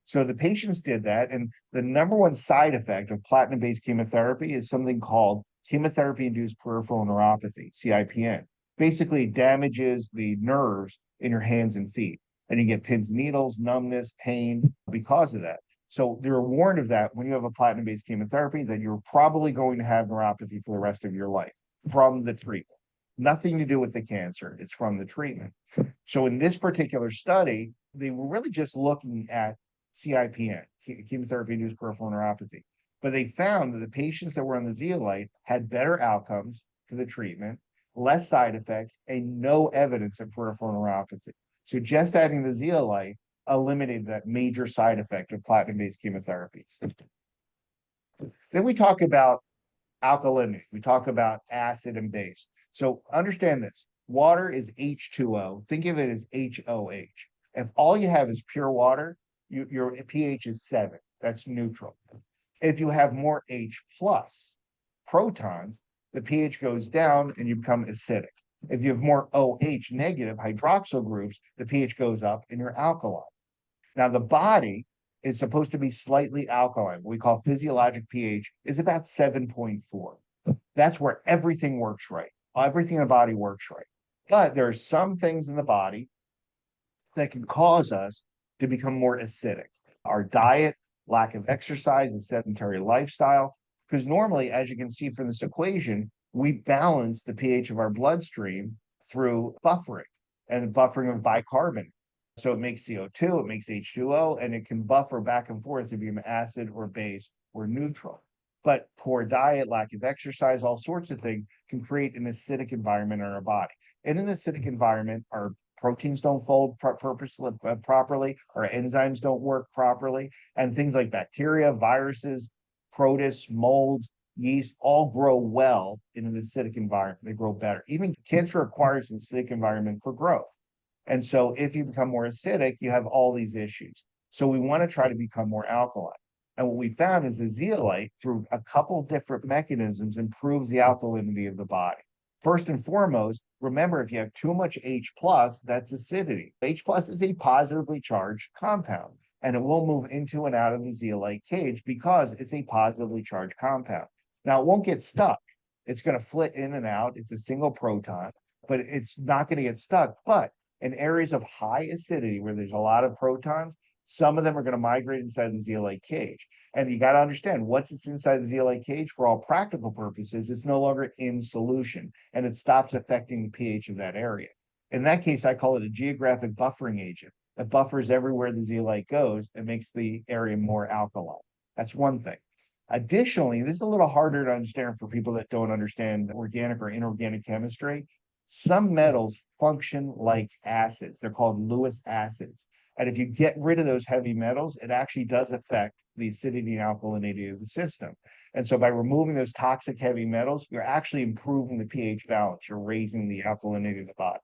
So the patients did that. And the number one side effect of platinum-based chemotherapy is something called chemotherapy-induced peripheral neuropathy, CIPN. Basically, it damages the nerves in your hands and feet. And you get pins and needles, numbness, pain because of that. So they're warned of that when you have a platinum-based chemotherapy, that you're probably going to have neuropathy for the rest of your life from the treatment. Nothing to do with the cancer, it's from the treatment. So in this particular study, they were really just looking at CIPN, chemotherapy-induced peripheral neuropathy. But they found that the patients that were on the zeolite had better outcomes for the treatment, less side effects, and no evidence of peripheral neuropathy. So just adding the zeolite eliminated that major side effect of platinum-based chemotherapies. Then we talk about alkalinity. We talk about acid and base. So understand this. Water is H2O. Think of it as HOH. If all you have is pure water, your pH is 7. That's neutral. If you have more H plus protons, the pH goes down and you become acidic. If you have more OH negative hydroxyl groups, the pH goes up and you're alkaline. Now, the body is supposed to be slightly alkaline. What we call physiologic pH is about 7.4. That's where everything works right. Everything in the body works right. But there are some things in the body that can cause us to become more acidic. Our diet, lack of exercise, and sedentary lifestyle. Because normally, as you can see from this equation, we balance the pH of our bloodstream through buffering and buffering of bicarbonate. So it makes CO2, it makes H2O, and it can buffer back and forth to be an acid or base or neutral. But poor diet, lack of exercise, all sorts of things can create an acidic environment in our body. In an acidic environment, our proteins don't fold properly, our enzymes don't work properly, and things like bacteria, viruses, protists, molds, yeast all grow well in an acidic environment. They grow better. Even cancer requires an acidic environment for growth. And so if you become more acidic, you have all these issues. So we want to try to become more alkaline. And what we found is the zeolite, through a couple different mechanisms, improves the alkalinity of the body. First and foremost, remember, if you have too much H plus, that's acidity. H plus is a positively charged compound, and it will move into and out of the zeolite cage because it's a positively charged compound. Now, it won't get stuck. It's going to flit in and out. It's a single proton, but it's not going to get stuck. But in areas of high acidity where there's a lot of protons, some of them are going to migrate inside the zeolite cage. And you got to understand, once it's inside the zeolite cage, for all practical purposes, it's no longer in solution, and it stops affecting the pH of that area. In that case, I call it a geographic buffering agent that buffers everywhere the zeolite goes and makes the area more alkaline. That's one thing. Additionally, this is a little harder to understand for people that don't understand organic or inorganic chemistry. Some metals function like acids. They're called Lewis acids. And if you get rid of those heavy metals, it actually does affect the acidity and alkalinity of the system. And so by removing those toxic heavy metals, you're actually improving the pH balance. You're raising the alkalinity of the body.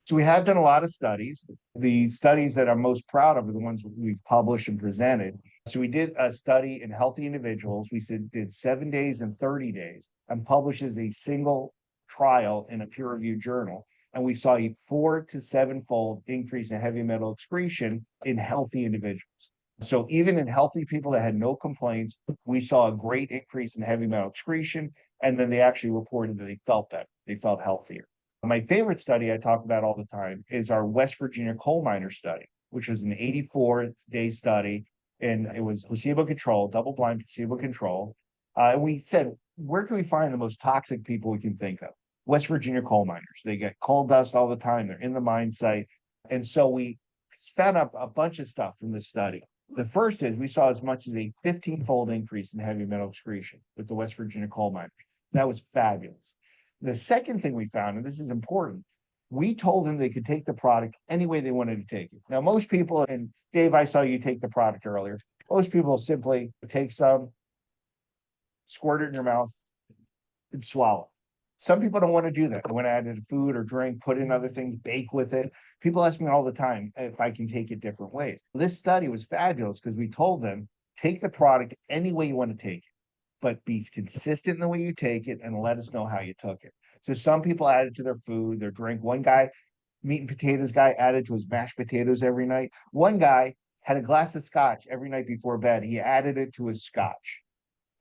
So we have done a lot of studies. The studies that I'm most proud of are the ones we've published and presented. So we did a study in healthy individuals. We did 7 days and 30 days and published as a single trial in a peer-reviewed journal. And we saw a 4 to 7-fold increase in heavy metal excretion in healthy individuals. So even in healthy people that had no complaints, we saw a great increase in heavy metal excretion. And then they actually reported that they felt better. They felt healthier. My favorite study I talk about all the time is our West Virginia coal miner study, which was an 84-day study. and it was placebo controlled, double blind placebo controlled. And we said, where can we find the most toxic people we can think of? West Virginia coal miners. They get coal dust all the time. They're in the mine site. And so we found up a bunch of stuff from this study. The first is we saw as much as a 15-fold increase in heavy metal excretion with the West Virginia coal miners. That was fabulous. The second thing we found, and this is important, we told them they could take the product any way they wanted to take it. Now, most people, and Dave, I saw you take the product earlier. Most people simply take some, squirt it in your mouth, and swallow. Some people don't want to do that. They want to add it to food or drink, put in other things, bake with it. People ask me all the time if I can take it different ways. This study was fabulous because we told them, take the product any way you want to take it, but be consistent in the way you take it and let us know how you took it. So some people add it to their food, their drink. One guy, meat and potatoes guy, added to his mashed potatoes every night. One guy had a glass of scotch every night before bed. He added it to his scotch.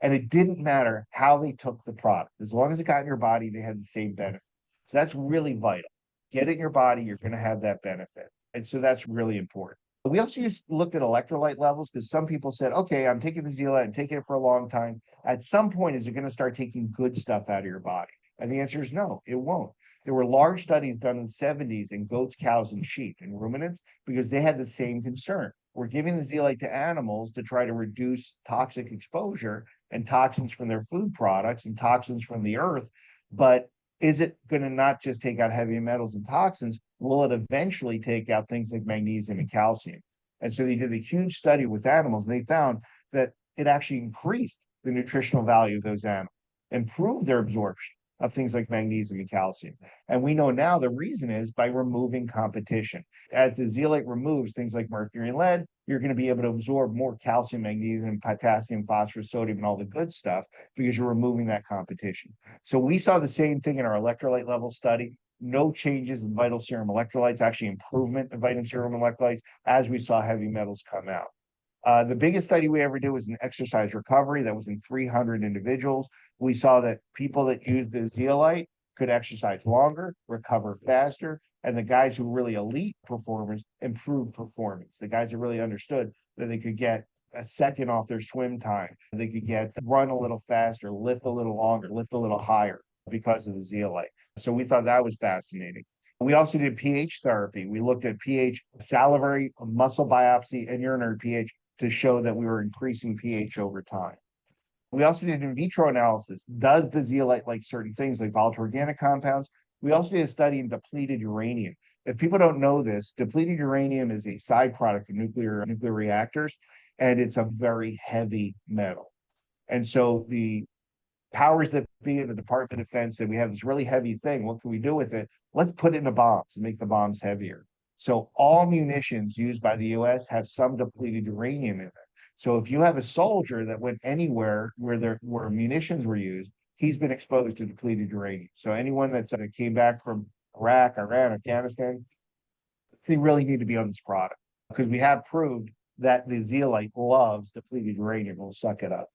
And it didn't matter how they took the product. As long as it got in your body, they had the same benefit. So that's really vital. Get it in your body, you're going to have that benefit. And so that's really important. We also looked at electrolyte levels because some people said, okay, I'm taking the zeolite, I'm taking it for a long time. At some point, is it going to start taking good stuff out of your body? And the answer is no, it won't. There were large studies done in the 70s in goats, cows, and sheep and ruminants because they had the same concern. We're giving the zeolite to animals to try to reduce toxic exposure and toxins from their food products and toxins from the earth. But is it going to not just take out heavy metals and toxins? Will it eventually take out things like magnesium and calcium? And so they did a huge study with animals, and they found that it actually increased the nutritional value of those animals, improved their absorption of things like magnesium and calcium. And we know now the reason is by removing competition. As the zeolite removes things like mercury and lead, you're going to be able to absorb more calcium, magnesium, potassium, phosphorus, sodium, and all the good stuff because you're removing that competition. So we saw the same thing in our electrolyte level study. No changes in vital serum electrolytes, actually improvement in vital serum electrolytes as we saw heavy metals come out. The biggest study we ever did was an exercise recovery that was in 300 individuals. We saw that people that used the zeolite could exercise longer, recover faster, and the guys who were really elite performers improved performance. The guys that really understood that they could get a second off their swim time, they could get run a little faster, lift a little longer, lift a little higher because of the zeolite. So we thought that was fascinating. We also did pH therapy. We looked at pH, salivary, muscle biopsy, and urinary pH to show that we were increasing pH over time. We also did in vitro analysis. Does the zeolite like certain things like volatile organic compounds? We also did a study in depleted uranium. If people don't know this, depleted uranium is a side product of nuclear reactors, and it's a very heavy metal. And so the powers that be in the Department of Defense said, we have this really heavy thing. What can we do with it? Let's put it into bombs and make the bombs heavier. So all munitions used by the US have some depleted uranium in it. So if you have a soldier that went anywhere where munitions were used, he's been exposed to depleted uranium. So anyone that came back from Iraq, Iran, Afghanistan, they really need to be on this product because we have proved that the zeolite loves depleted uranium, will suck it up.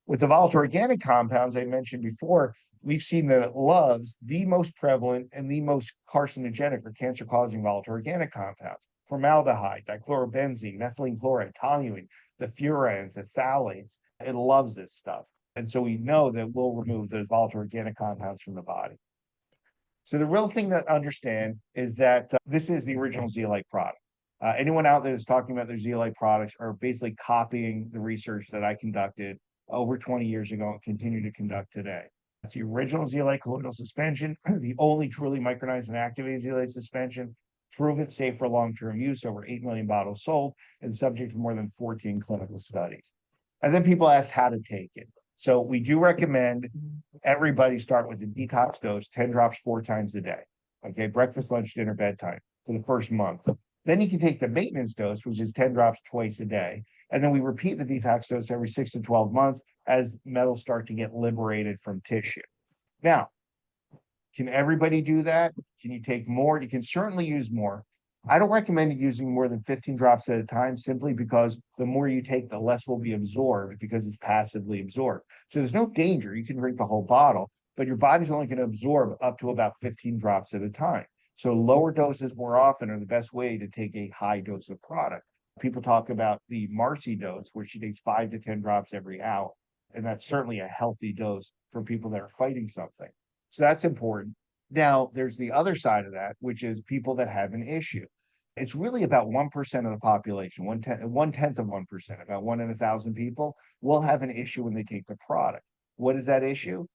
With the volatile organic compounds I mentioned before, we've seen that it loves the most prevalent and the most carcinogenic or cancer-causing volatile organic compounds: formaldehyde, dichlorobenzene, methylene chloride, toluene, the furans, the phthalates. It loves this stuff. And so we know that we'll remove those volatile organic compounds from the body. So the real thing to understand is that this is the original zeolite product. Anyone out there that's talking about their zeolite products are basically copying the research that I conducted over 20 years ago and continue to conduct today. It's the original zeolite colloidal suspension, the only truly micronized and activated zeolite suspension, proven safe for long-term use, over 8 million bottles sold, and subject to more than 14 clinical studies. And then people ask how to take it. So we do recommend everybody start with a detox dose, 10 drops 4 times a day. Okay, breakfast, lunch, dinner, bedtime for the first month. Then you can take the maintenance dose, which is 10 drops twice a day. And then we repeat the detox dose every 6 to 12 months as metals start to get liberated from tissue. Now, can everybody do that? Can you take more? You can certainly use more. I don't recommend using more than 15 drops at a time simply because the more you take, the less will be absorbed because it's passively absorbed. So there's no danger. You can drink the whole bottle, but your body's only going to absorb up to about 15 drops at a time. So lower doses more often are the best way to take a high dose of product. People talk about the Marcy dose, where she takes 5 to 10 drops every hour. And that's certainly a healthy dose for people that are fighting something. So that's important. Now, there's the other side of that, which is people that have an issue. It's really about 1% of the population, one tenth of 1%, about 1 in 1,000 people will have an issue when they take the product. What is that issue?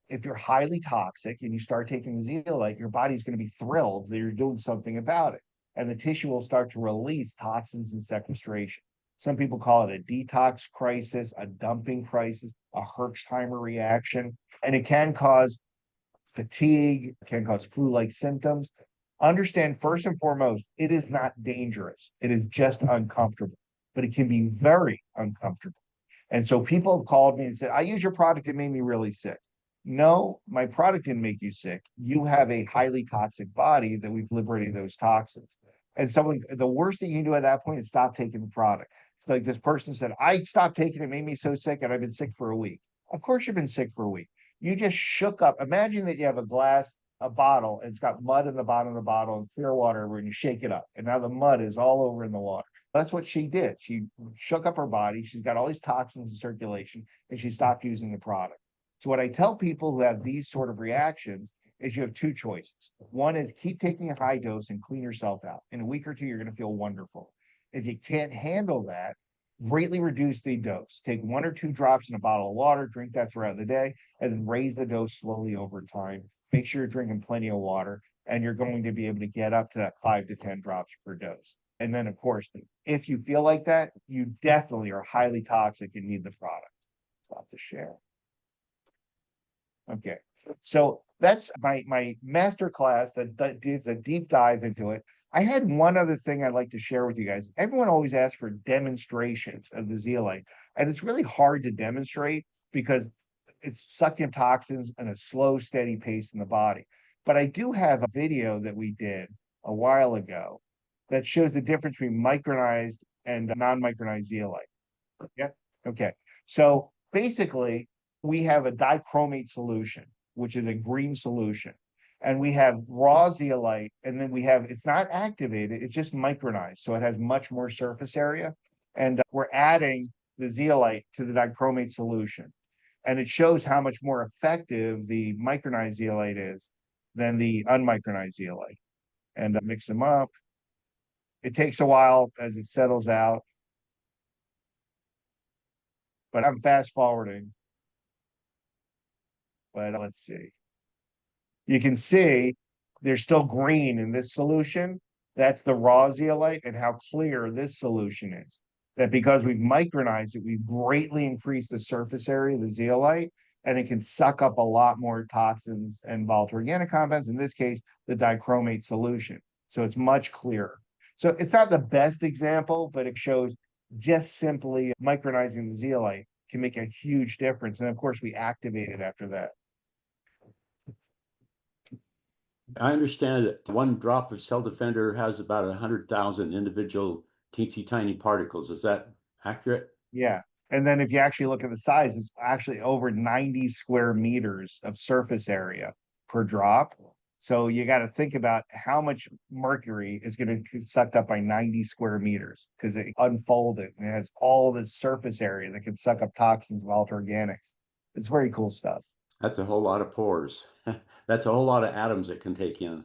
If you're highly toxic and you start taking zeolite, your body's going to be thrilled that you're doing something about it. And the tissue will start to release toxins and sequestration. Some people call it a detox crisis, a dumping crisis, a Herxheimer reaction, and it can cause fatigue, can cause flu-like symptoms. Understand first and foremost, it is not dangerous. It is just uncomfortable, but it can be very uncomfortable. And so people have called me and said, I use your product, it made me really sick. No, my product didn't make you sick. You have a highly toxic body that we've liberated those toxins. And someone, the worst thing you can do at that point is stop taking the product. It's like this person said, I stopped taking it, made me so sick, and I've been sick for a week. Of course, you've been sick for a week. You just shook up. Imagine that you have a glass, a bottle, and it's got mud in the bottom of the bottle and clear water where you shake it up. And now the mud is all over in the water. That's what she did. She shook up her body. She's got all these toxins in circulation, and she stopped using the product. So what I tell people who have these sort of reactions is you have two choices. One is keep taking a high dose and clean yourself out. In a week or two, you're going to feel wonderful. If you can't handle that, greatly reduce the dose. Take 1 or 2 drops in a bottle of water, drink that throughout the day, and then raise the dose slowly over time. Make sure you're drinking plenty of water, and you're going to be able to get up to that 5 to 10 drops per dose. And then, of course, if you feel like that, you definitely are highly toxic and need the product. Stop to share. Okay, so that's my master class that does a deep dive into it. I had one other thing I'd like to share with you guys. Everyone always asks for demonstrations of the zeolite, and it's really hard to demonstrate because it's sucking toxins in a slow, steady pace in the body. But I do have a video that we did a while ago that shows the difference between micronized and non-micronized zeolite. Yeah. Okay. So basically, we have a dichromate solution, which is a green solution. And we have raw zeolite, and then we have, it's not activated, it's just micronized. So it has much more surface area. And we're adding the zeolite to the dichromate solution. And it shows how much more effective the micronized zeolite is than the unmicronized zeolite. And mix them up. It takes a while as it settles out. But I'm fast forwarding. But let's see. You can see there's still green in this solution. That's the raw zeolite, and how clear this solution is. That because we've micronized it, we've greatly increased the surface area of the zeolite, and it can suck up a lot more toxins and volatile organic compounds, in this case, the dichromate solution. So it's much clearer. So it's not the best example, but it shows just simply micronizing the zeolite can make a huge difference. And of course, we activate it after that. I understand that one drop of Cell Defender has about 100,000 individual teensy tiny particles. Is that accurate? Yeah. And then if you actually look at the size, it's actually over 90 square meters of surface area per drop. So you got to think about how much mercury is going to be sucked up by 90 square meters because it unfolded and it has all this surface area that can suck up toxins, volatile organics. It's very cool stuff. That's a whole lot of pores. That's a whole lot of atoms it can take in.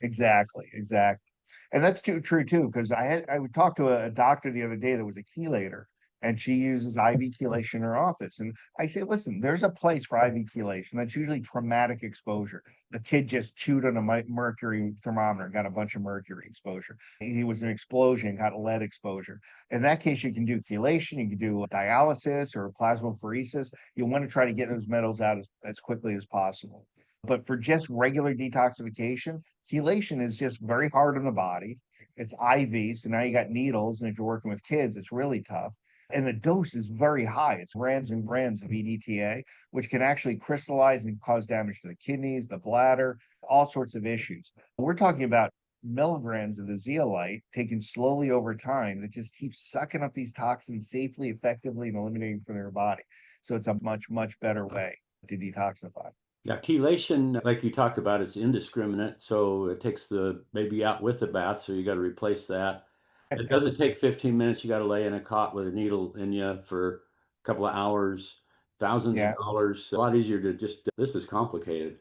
Exactly, exactly. And that's true too, because I would talk to a doctor the other day that was a chelator, and she uses IV chelation in her office. And I say, listen, there's a place for IV chelation. That's usually traumatic exposure. The kid just chewed on a mercury thermometer, got a bunch of mercury exposure. He was an explosion, got lead exposure. In that case, you can do chelation, you can do dialysis or plasmapheresis. You want to try to get those metals out as quickly as possible. But for just regular detoxification, chelation is just very hard on the body. It's IV, so now you got needles, and if you're working with kids, it's really tough. And the dose is very high. It's grams and grams of EDTA, which can actually crystallize and cause damage to the kidneys, the bladder, all sorts of issues. We're talking about milligrams of the zeolite taken slowly over time that just keeps sucking up these toxins safely, effectively, and eliminating from their body. So it's a much, much better way to detoxify. Yeah, chelation, like you talk about, it's indiscriminate. So it takes the baby out with the bath. So you got to replace that. It doesn't take 15 minutes. You got to lay in a cot with a needle in you for a couple of hours, thousands of Yeah. dollars. A lot easier to just, this is complicated.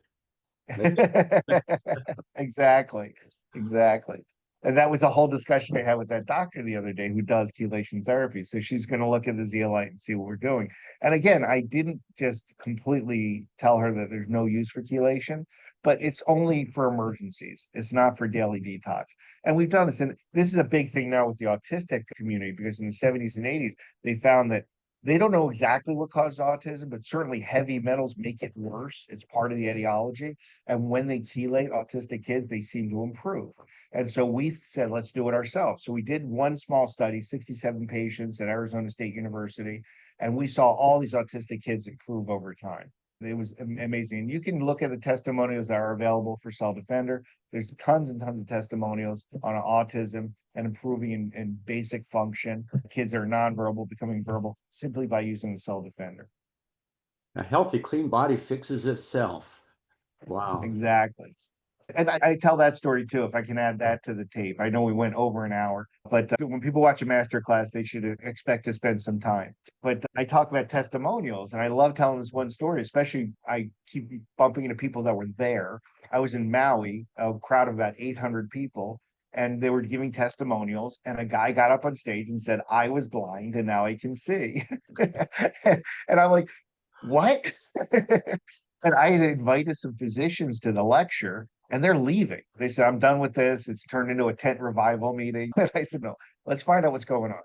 That's, Exactly. Exactly. And that was the whole discussion I had with that doctor the other day who does chelation therapy. So she's going to look at the zeolite and see what we're doing. And again, I didn't just completely tell her that there's no use for chelation, but it's only for emergencies. It's not for daily detox. And we've done this. And this is a big thing now with the autistic community because in the 70s and 80s, they found that they don't know exactly what causes autism, but certainly heavy metals make it worse. It's part of the etiology. And when they chelate autistic kids, they seem to improve. And so we said, let's do it ourselves. So we did one small study, 67 patients at Arizona State University, and we saw all these autistic kids improve over time. It was amazing. And you can look at the testimonials that are available for Cell Defender. There's tons and tons of testimonials on autism and improving in basic function. Kids are nonverbal, becoming verbal simply by using the Cell Defender. a healthy, clean body fixes itself. Wow. Exactly. And I tell that story too, if I can add that to the tape. I know we went over an hour, but when people watch a master class, they should expect to spend some time. But I talk about testimonials, and I love telling this one story, especially I keep bumping into people that were there. I was in Maui, a crowd of about 800 people, and they were giving testimonials. And a guy got up on stage and said, I was blind and now I can see. And I'm like, what? And I had invited some physicians to the lecture, and they're leaving. They said, I'm done with this. It's turned into a tent revival meeting. And I said, no, let's find out what's going on.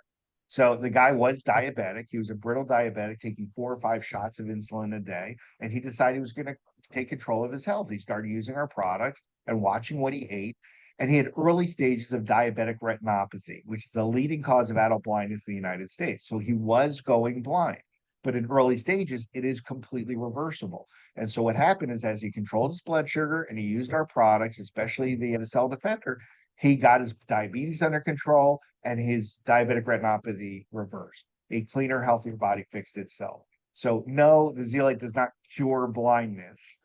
So the guy was diabetic. He was a brittle diabetic, taking 4 or 5 shots of insulin a day. And he decided he was going to take control of his health. He started using our products and watching what he ate. And he had early stages of diabetic retinopathy, which is the leading cause of adult blindness in the United States. So he was going blind. But in early stages, it is completely reversible. And so what happened is as he controlled his blood sugar and he used our products, especially the Cell Defender, he got his diabetes under control and his diabetic retinopathy reversed. A cleaner, healthier body fixed itself. So no, the zeolite does not cure blindness,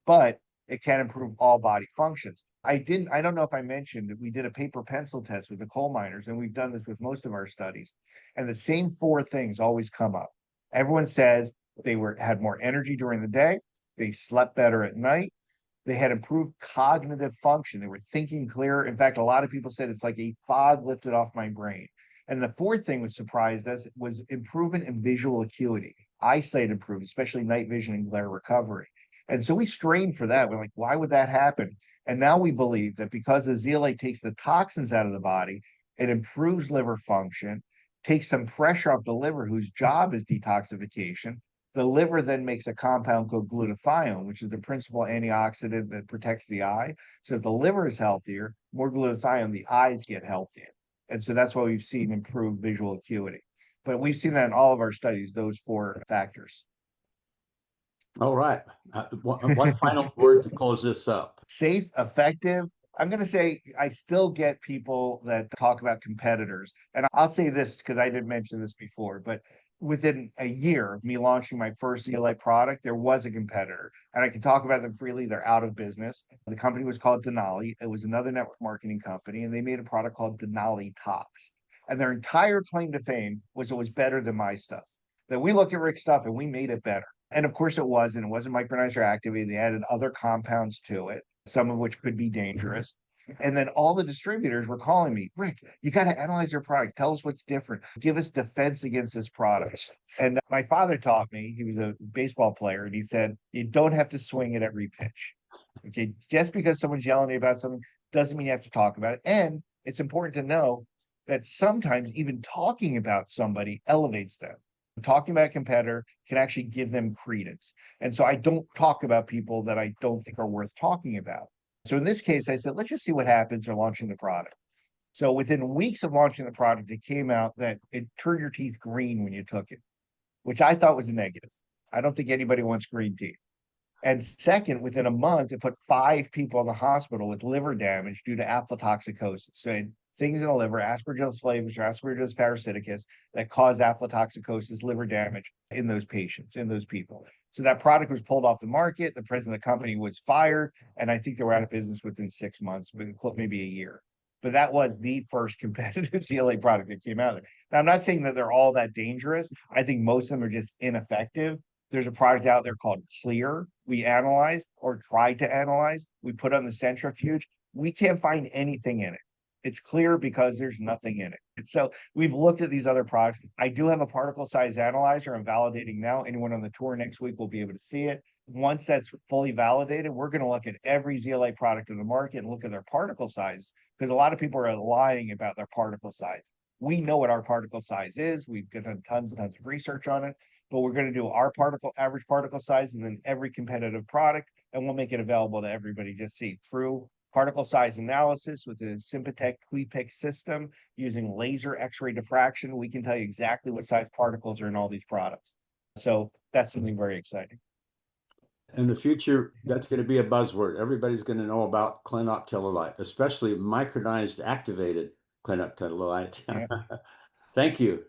but it can improve all body functions. I don't know if I mentioned that we did a paper pencil test with the coal miners, and we've done this with most of our studies. And the same 4 things always come up. Everyone says they had more energy during the day, they slept better at night, they had improved cognitive function, they were thinking clearer. In fact, a lot of people said it's like a fog lifted off my brain. And the fourth thing which surprised us was improvement in visual acuity. Eyesight improved, especially night vision and glare recovery. And so we strained for that. We're like, why would that happen? And now we believe that because the zeolite takes the toxins out of the body, it improves liver function, takes some pressure off the liver, whose job is detoxification. The liver then makes a compound called glutathione, which is the principal antioxidant that protects the eye. So if the liver is healthier, more glutathione, the eyes get healthier. And so that's why we've seen improved visual acuity. But we've seen that in all of our studies, those 4 factors. All right. One final word to close this up. Safe, effective. I'm going to say I still get people that talk about competitors. And I'll say this because I didn't mention this before, but within a year of me launching my first zeolite product, there was a competitor. And I can talk about them freely. They're out of business. The company was called Denali. It was another network marketing company, and they made a product called Denali Tox. And their entire claim to fame was it was better than my stuff. That we looked at Rick's stuff and we made it better. And of course it was, and it wasn't micronized or activated. They added other compounds to it, some of which could be dangerous. And then all the distributors were calling me, Rik, you got to analyze your product. Tell us what's different. Give us defense against this product. And my father taught me, he was a baseball player, and he said, you don't have to swing it every pitch. Okay. Just because someone's yelling at you about something doesn't mean you have to talk about it. And it's important to know that sometimes even talking about somebody elevates them. Talking about a competitor can actually give them credence. And so I don't talk about people that I don't think are worth talking about. So in this case, I said, let's just see what happens for launching the product. So within weeks of launching the product, it came out that it turned your teeth green when you took it, which I thought was a negative. I don't think anybody wants green teeth. And second, within a month, it put 5 people in the hospital with liver damage due to aflatoxicosis. So things in the liver, Aspergillus flavus or Aspergillus parasiticus, that cause aflatoxicosis, liver damage in those patients, in those people. So that product was pulled off the market. The president of the company was fired, and I think they were out of business within 6 months, maybe a year. but that was the first competitive CLA product that came out of there. Now, I'm not saying that they're all that dangerous. I think most of them are just ineffective. There's a product out there called Clear. We analyzed or tried to analyze. We put on the centrifuge. We can't find anything in it. It's clear because there's nothing in it. So we've looked at these other products. I do have a particle size analyzer. I'm validating now. Anyone on the tour next week will be able to see it. Once that's fully validated, we're going to look at every ZLA product in the market and look at their particle size, because a lot of people are lying about their particle size. We know what our particle size is. We've done tons and tons of research on it, but we're going to do our average particle size and then every competitive product, and we'll make it available to everybody to see through particle size analysis with the Sympatec QuiPic system using laser X-ray diffraction. We can tell you exactly what size particles are in all these products. So that's something very exciting. In the future, that's going to be a buzzword. Everybody's going to know about clinoptilolite, especially micronized activated clinoptilolite. Yeah. Thank you.